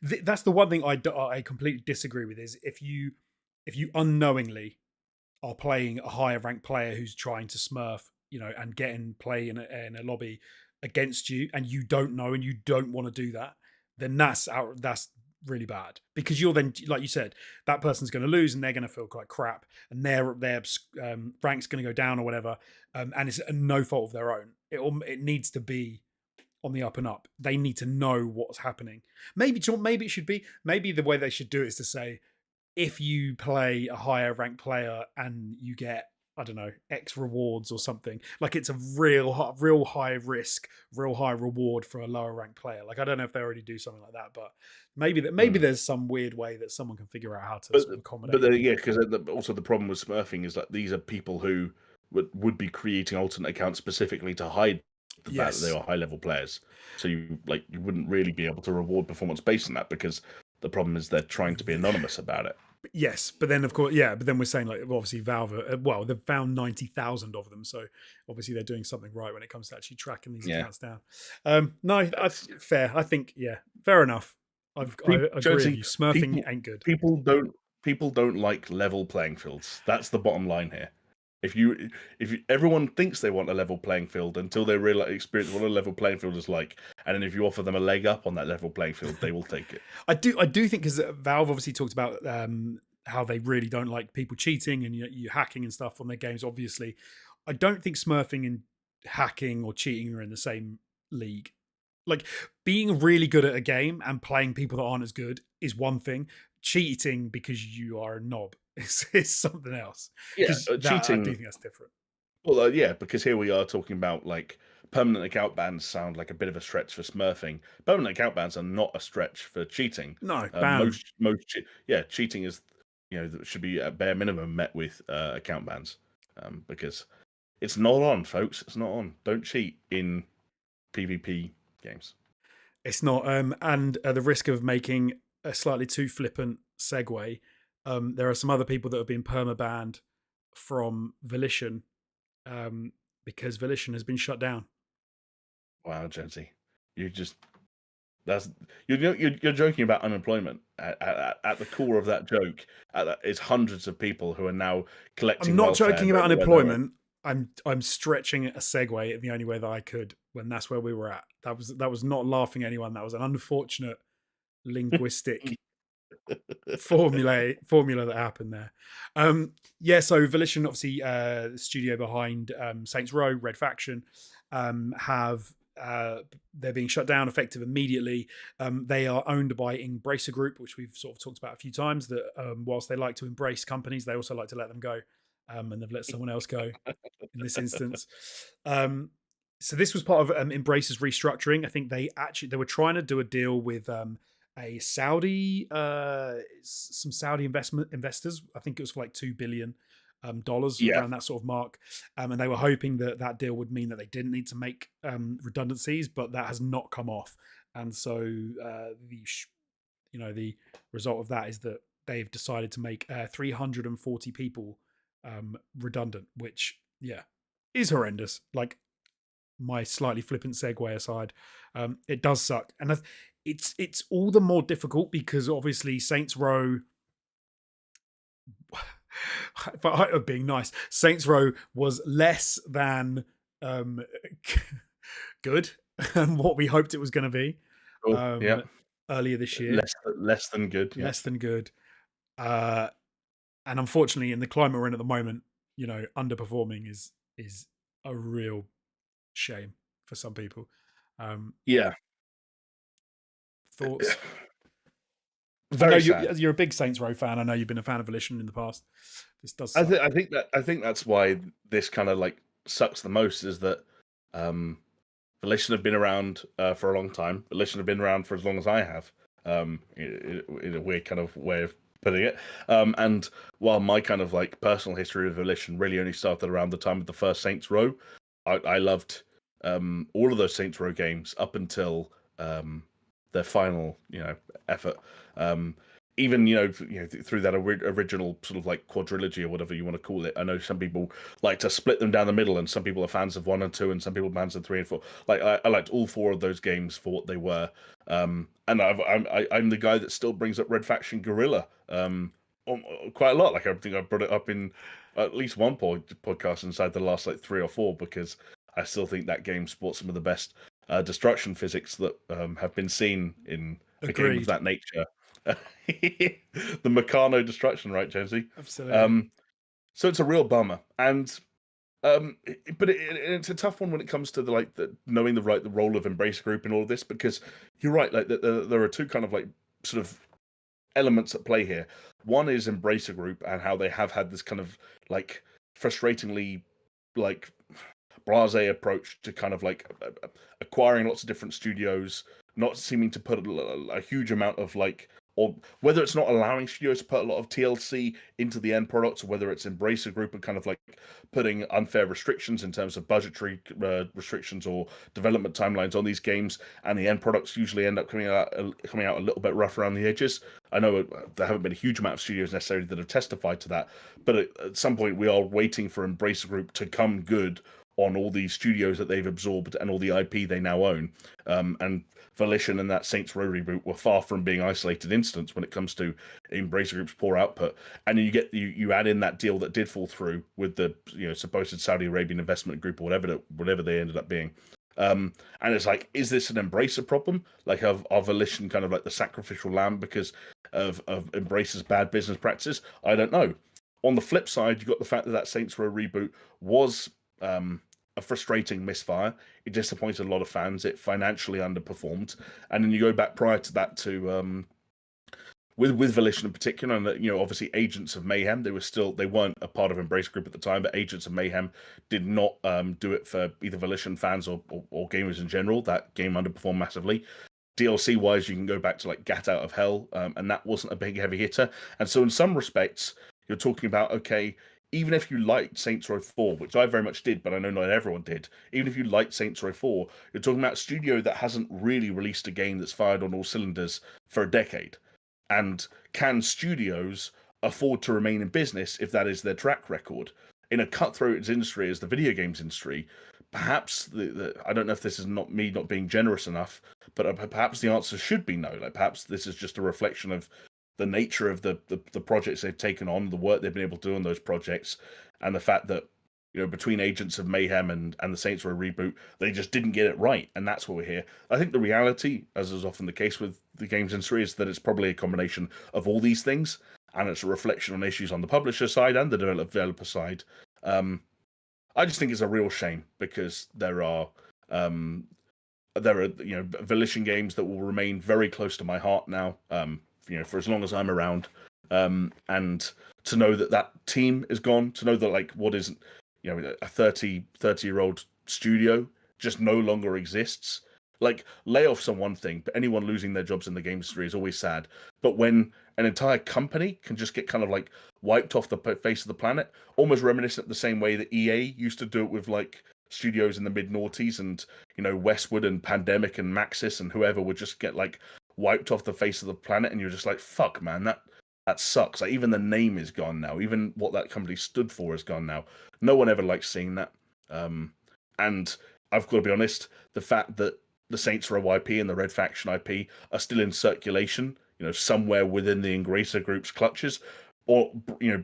that's the one thing I completely disagree with is if you unknowingly are playing a higher ranked player who's trying to smurf, and get in play in a lobby against you, and you don't know and you don't want to do that, then that's really bad because you're then, like you said, that person's going to lose and they're going to feel quite crap, and their rank's going to go down or whatever, and it's no fault of their own. It needs to be on the up and up. They need to know what's happening. Maybe it should be. Maybe the way they should do it is to say, if you play a higher ranked player and you get, I don't know, X rewards or something, like it's a real high risk, real high reward for a lower ranked player. Like I don't know if they already do something like that, but maybe there's some weird way that someone can figure out how to But sort of accommodate. yeah, because also the problem with smurfing is that these are people who would be creating alternate accounts specifically to hide the fact that they Yes. are high level players. So you wouldn't really be able to reward performance based on that because the problem is they're trying to be anonymous about it. Yes, but then of course, yeah, but then we're saying like, well, obviously Valve, well, they've found 90,000 of them, so obviously they're doing something right when it comes to actually tracking these Yeah. accounts down. No, that's fair. I think, yeah, fair enough. I agree with Jonesy, you. Smurfing ain't good. people don't like level playing fields. That's the bottom line here. Everyone thinks they want a level playing field until they realize experience what a level playing field is like, and then if you offer them a leg up on that level playing field, they will take it. I do think because Valve obviously talked about how they really don't like people cheating and you hacking and stuff on their games. Obviously, I don't think smurfing and hacking or cheating are in the same league. Like being really good at a game and playing people that aren't as good is one thing. Cheating because you are a knob is something else. Yeah, Because that I do cheating. think that's different. Well, yeah, because here we are talking about like permanent account bans sound like a bit of a stretch for smurfing. Permanent account bans are not a stretch for cheating. No, ban them. Yeah, cheating is should be at bare minimum met with account bans because it's not on, folks. It's not on. Don't cheat in PvP games. It's not. And at the risk of making a slightly too flippant segue, there are some other people that have been perma-banned from Volition because Volition has been shut down. Wow, Jonesy, you just that's you're joking about unemployment. At the core of that joke is hundreds of people who are now I'm collecting not welfare. joking about Where they're unemployment. I'm stretching a segue in the only way that I could when that's where we were at. That was not laughing at anyone. That was an unfortunate linguistic formula that happened there. Yeah, so Volition, obviously, the studio behind Saints Row, Red Faction, have they're being shut down effective immediately. They are owned by Embracer Group, which we've sort of talked about a few times. That whilst they like to embrace companies, they also like to let them go, and they've let someone else go in this instance. So this was part of Embracer's restructuring. I think they were trying to do a deal with a Saudi some Saudi investors. I think it was for like $2 billion dollars, yeah. around that sort of mark, and they were hoping that deal would mean that they didn't need to make redundancies, but that has not come off. And so the result of that is that they've decided to make 340 people redundant, which, yeah, is horrendous. Like, my slightly flippant segue aside, it does suck, and it's all the more difficult because obviously Saints Row. But of being nice, Saints Row was less than um, good and what we hoped it was going to be Cool. Yeah. um, earlier this year. Less than good. Yeah. Less than good. Uh, and unfortunately, in the climate we're in at the moment, underperforming is a real shame for some people. Yeah. Thoughts? I know Very sad. you're a big Saints Row fan. I know you've been a fan of Volition in the past. This does I suck. think I think that's why this kind of like sucks the most is that um Volition have been around for a long time. Volition have been around for as long as I have. In a weird kind of way of putting it. And while my kind of like personal history of Volition really only started around the time of the first Saints Row, I loved all of those Saints Row games up until their final, effort. Um, Even through that original sort of like quadrilogy or whatever you want to call it. I know some people like to split them down the middle, and some people are fans of 1 and 2, and some people are fans of 3 and 4. Like I liked all 4 of those games for what they were. And I'm the guy that still brings up Red Faction Guerrilla quite a lot. Like I think I brought it up in at least one podcast inside the last like 3 or 4 because I still think that game sports some of the best destruction physics that have been seen in a game of Agreed. that nature. The Meccano destruction, right, Jonesy? Absolutely. So it's a real bummer, and but it's a tough one when it comes to the knowing the role of Embracer Group in all of this, because you're right, like there are two kind of like sort of elements at play here. One is Embracer Group and how they have had this kind of like frustratingly like blasé approach to kind of like acquiring lots of different studios, not seeming to put a huge amount of like, or whether it's not allowing studios to put a lot of TLC into the end products, or whether it's Embracer Group and kind of like putting unfair restrictions in terms of budgetary restrictions or development timelines on these games, and the end products usually end up coming out a little bit rough around the edges. I know there haven't been a huge amount of studios necessarily that have testified to that, but at some point we are waiting for Embracer Group to come good on all these studios that they've absorbed and all the IP they now own. And Volition and that Saints Row reboot were far from being isolated incidents when it comes to Embracer Group's poor output. And then you add in that deal that did fall through with the supposed Saudi Arabian investment group or whatever they ended up being. And it's like, is this an Embracer problem? Like, are Volition kind of like the sacrificial lamb because of Embracer's bad business practices? I don't know. On the flip side, you got the fact that Saints Row reboot was a frustrating misfire. It disappointed a lot of fans. It financially underperformed, and then you go back prior to that to with Volition in particular, and obviously Agents of Mayhem. They weren't a part of Embrace Group at the time, but Agents of Mayhem did not do it for either Volition fans or gamers in general. That game underperformed massively. DLC wise, you can go back to like Gat Out of Hell, and that wasn't a big heavy hitter. And so in some respects, you're talking about, okay, even if you liked Saints Row 4, which I very much did, but I know not everyone did, even if you liked Saints Row 4, you're talking about a studio that hasn't really released a game that's fired on all cylinders for a decade. And can studios afford to remain in business if that is their track record? In a cutthroat industry as the video games industry, perhaps I don't know if this is not me not being generous enough, but perhaps the answer should be no. Like perhaps this is just a reflection of the nature of the projects they've taken on, the work they've been able to do on those projects, and the fact that between Agents of Mayhem and the Saints Row reboot, they just didn't get it right, and that's why we're here. I think the reality, as is often the case with the games industry, is that it's probably a combination of all these things, and it's a reflection on issues on the publisher side and the developer side. I just think it's a real shame because there are Volition games that will remain very close to my heart now. For as long as I'm around, and to know that team is gone, to know that like what is a 30-year-old studio just no longer exists. Like layoffs are one thing, but anyone losing their jobs in the game industry is always sad. But when an entire company can just get kind of like wiped off the face of the planet, almost reminiscent the same way that EA used to do it with like studios in the mid noughties, and Westwood and Pandemic and Maxis and whoever would just get like wiped off the face of the planet, and you're just like, fuck, man, that sucks. Like even the name is gone now. Even what that company stood for is gone now. No one ever likes seeing that. And I've got to be honest, the fact that the Saints Row IP and the Red Faction IP are still in circulation, somewhere within the Engracer Group's clutches, or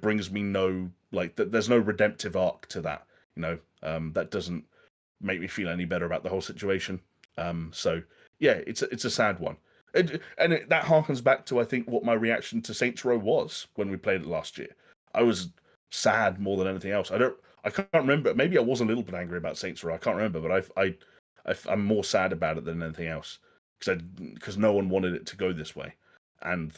brings me no like that. There's no redemptive arc to that. That doesn't make me feel any better about the whole situation. So yeah, it's a sad one. That harkens back to, I think, what my reaction to Saints Row was when we played it last year. I was sad more than anything else. I can't remember. Maybe I was a little bit angry about Saints Row. I can't remember, but I'm more sad about it than anything else because no one wanted it to go this way, and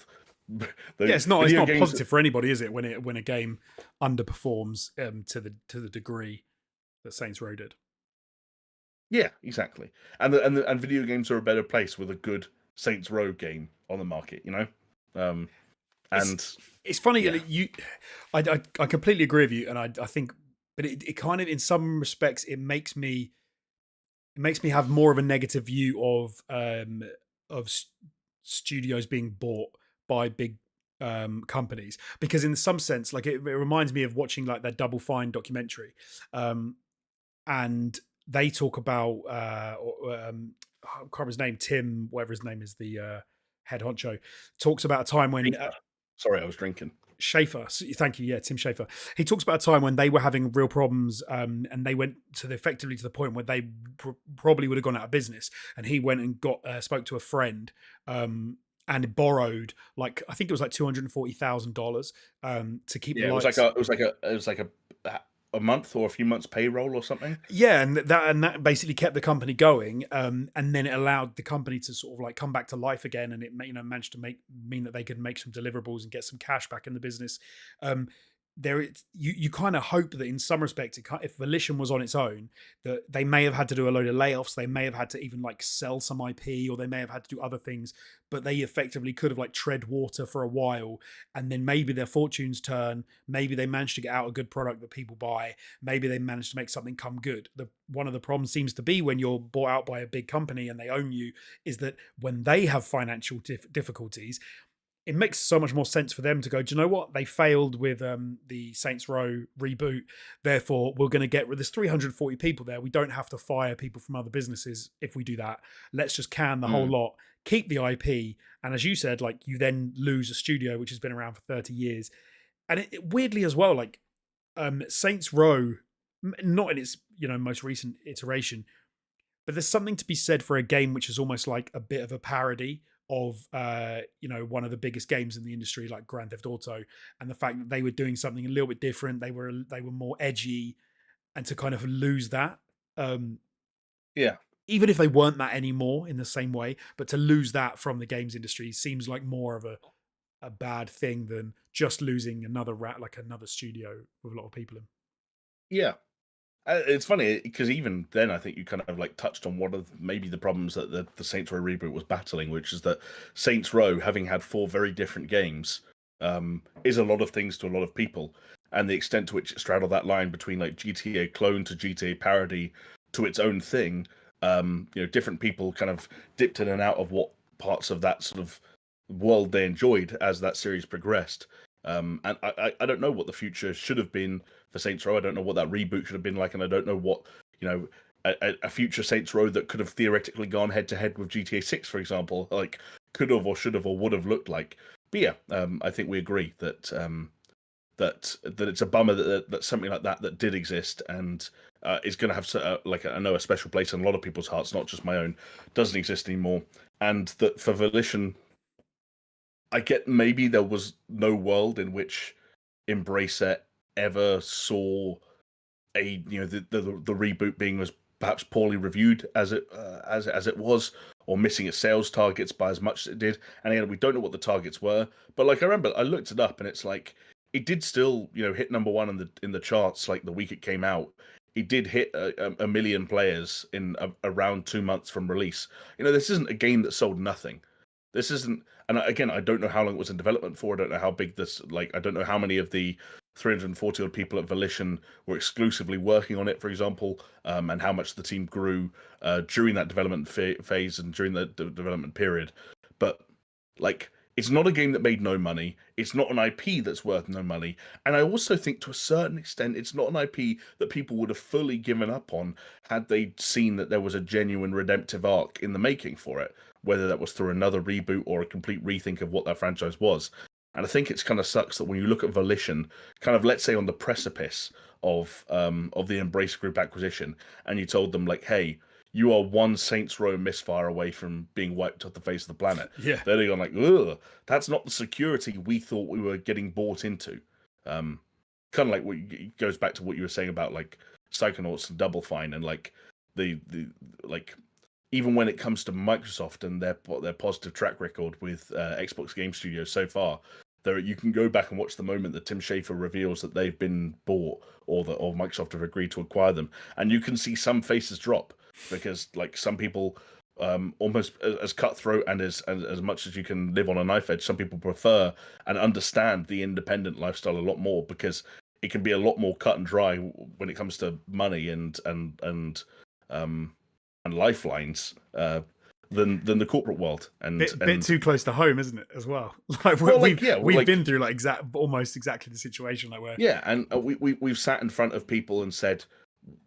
Yeah, it's not video games. positive for anybody, is it? When a game underperforms to the degree that Saints Row did. Yeah, exactly. And video games are a better place with a good Saints Row game on the market. And It's funny yeah, I completely agree with you, and I think, but it kind of, in some respects, it makes me have more of a negative view of studios being bought by big companies, because in some sense, like it reminds me of watching like that Double Fine documentary, and they talk about I can't remember his name, Tim, whatever his name is, the head honcho, talks about a time when sorry, I was drinking. Schaefer, thank you, yeah, Tim Schaefer. He talks about a time when they were having real problems, and they went effectively to the point where they probably would have gone out of business. And he went and spoke to a friend, and borrowed, like, I think it was like $240,000 to keep the Yeah, lights. it was like a month or a few months payroll or something. Yeah, and that basically kept the company going, and then it allowed the company to sort of like come back to life again, and it managed to mean that they could make some deliverables and get some cash back in the business. You kind of hope that in some respects, if Volition was on its own, that they may have had to do a load of layoffs, they may have had to even like sell some IP, or they may have had to do other things, but they effectively could have like tread water for a while, and then maybe their fortunes turn, maybe they manage to get out a good product that people buy, maybe they manage to make something come good. One of the problems seems to be when you're bought out by a big company and they own you, is that when they have financial difficulties, it makes so much more sense for them to go, do you know what? They failed with the Saints Row reboot. Therefore, we're going to get rid of this 340 people there. We don't have to fire people from other businesses if we do that. Let's just can the whole lot, keep the IP. And as you said, like, you then lose a studio which has been around for 30 years. And it weirdly as well, like, Saints Row, not in its most recent iteration, but there's something to be said for a game which is almost like a bit of a parody of one of the biggest games in the industry, like Grand Theft Auto, and the fact that they were doing something a little bit different. They were more edgy, and to kind of lose that, Yeah, even if they weren't that anymore in the same way, but to lose that from the games industry seems like more of a bad thing than just losing another another studio with a lot of people in. yeah. It's funny because even then, I think you kind of like touched on one of maybe the problems that the Saints Row reboot was battling, which is that Saints Row, having had 4 very different games, is a lot of things to a lot of people, and the extent to which it straddled that line between like GTA clone to GTA parody to its own thing. Different people kind of dipped in and out of what parts of that sort of world they enjoyed as that series progressed. And I don't know what the future should have been for Saints Row. I don't know what that reboot should have been like, and I don't know what a future Saints Row that could have theoretically gone head to head with GTA 6, for example, like could have or should have or would have looked like. But yeah, I think we agree that that it's a bummer that something like that did exist and is going to have like I know a special place in a lot of people's hearts, not just my own, doesn't exist anymore, and that for Volition. I get maybe there was no world in which Embracer ever saw the reboot being as perhaps poorly reviewed as it was, or missing its sales targets by as much as it did. And again, we don't know what the targets were, but like I remember, I looked it up, and it's like it did still hit number one in the charts like the week it came out. It did hit a million players in around 2 months from release. This isn't a game that sold nothing. This isn't, and again, I don't know how long it was in development for. I don't know how big this, like, I don't know how many of the 340 odd people at Volition were exclusively working on it, for example, and how much the team grew during that development phase and during the development period. But like, It's not a game that made no money. It's not an IP that's worth no money. And I also think to a certain extent, it's not an IP that people would have fully given up on had they seen that there was a genuine redemptive arc in the making for it, whether that was through another reboot or a complete rethink of what that franchise was. And I think it's kind of sucks that when you look at Volition, kind of let's say on the precipice of the Embrace Group acquisition, and you told them like, hey, you are one Saints Row misfire away from being wiped off the face of the planet. Yeah. They're going like, ugh, that's not the security we thought we were getting bought into. Kind of like it goes back to what you were saying about like Psychonauts and Double Fine and like the like even when it comes to Microsoft and their positive track record with Xbox Game Studios so far, there you can go back and watch the moment that Tim Schafer reveals that they've been bought or Microsoft have agreed to acquire them, and you can see some faces drop because like some people almost as cutthroat and as much as you can live on a knife edge, some people prefer and understand the independent lifestyle a lot more because it can be a lot more cut and dry when it comes to money and lifelines than the corporate world. And bit too close to home, isn't it? As well, like we've been through like almost exactly the situation like where and we've sat in front of people and said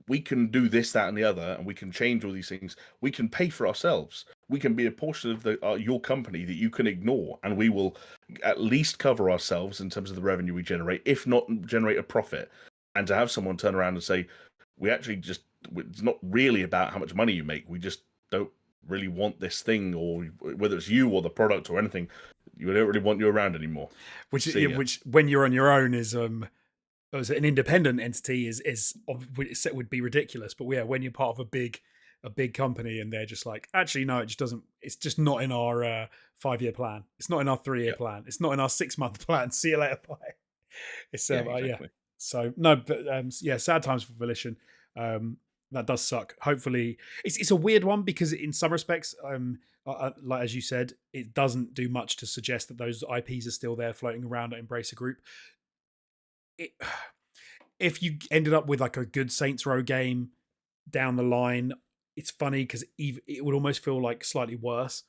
we can do this, that, and the other, and we can change all these things. We can pay for ourselves. We can be a portion of your company that you can ignore, and we will at least cover ourselves in terms of the revenue we generate, if not generate a profit. And to have someone turn around and say, we actually just, it's not really about how much money you make. We just don't really want this thing, or whether it's you or the product or anything, we don't really want you around anymore. Which when you're on your own is as an independent entity would be ridiculous. But yeah, when you're part of a big company and they're just like, actually no, it just doesn't. It's just not in our 5-year plan. It's not in our 3-year plan. It's not in our 6-month plan. See you later, bye. It's exactly. yeah. So no, but yeah, sad times for Volition. That does suck. Hopefully, it's a weird one because in some respects, like as you said, it doesn't do much to suggest that those IPs are still there floating around at Embracer Group. If you ended up with like a good Saints Row game down the line, it's funny because it would almost feel like slightly worse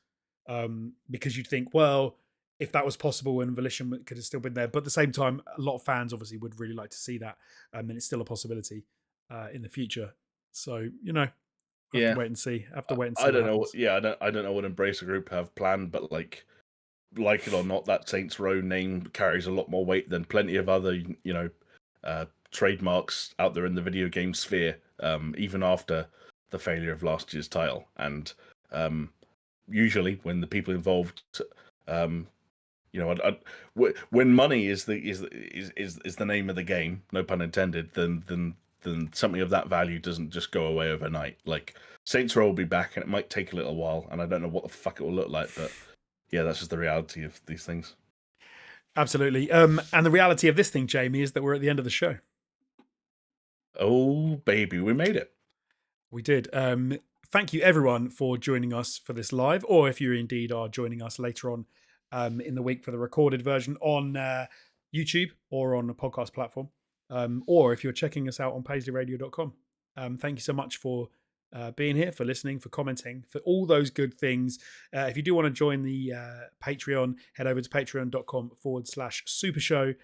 because you'd think, well, if that was possible and Volition could have still been there, but at the same time, a lot of fans obviously would really like to see that, and it's still a possibility in the future. So have to wait and see. I don't know. I don't know what Embracer Group have planned, but like it or not, that Saints Row name carries a lot more weight than plenty of other trademarks out there in the video game sphere. Even after the failure of last year's title, and usually when the people involved, when money is the name of the game, no pun intended, then something of that value doesn't just go away overnight. Like Saints Row will be back, and it might take a little while, and I don't know what the fuck it will look like, but yeah, that's just the reality of these things. Absolutely. And the reality of this thing, Jamie, is that we're at the end of the show. Oh, baby, we made it. We did. Thank you, everyone, for joining us for this live, or if you indeed are joining us later on in the week for the recorded version on YouTube or on a podcast platform, or if you're checking us out on paisleyradio.com. Thank you so much for being here, for listening, for commenting, for all those good things. If you do want to join the Patreon, head over to patreon.com/SuperShow.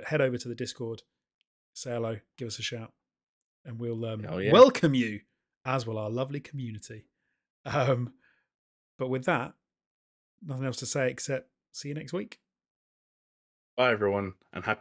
Head over to the Discord, say hello, give us a shout, and we'll welcome you, as will our lovely community. But with that, nothing else to say except see you next week. Bye, everyone, and happy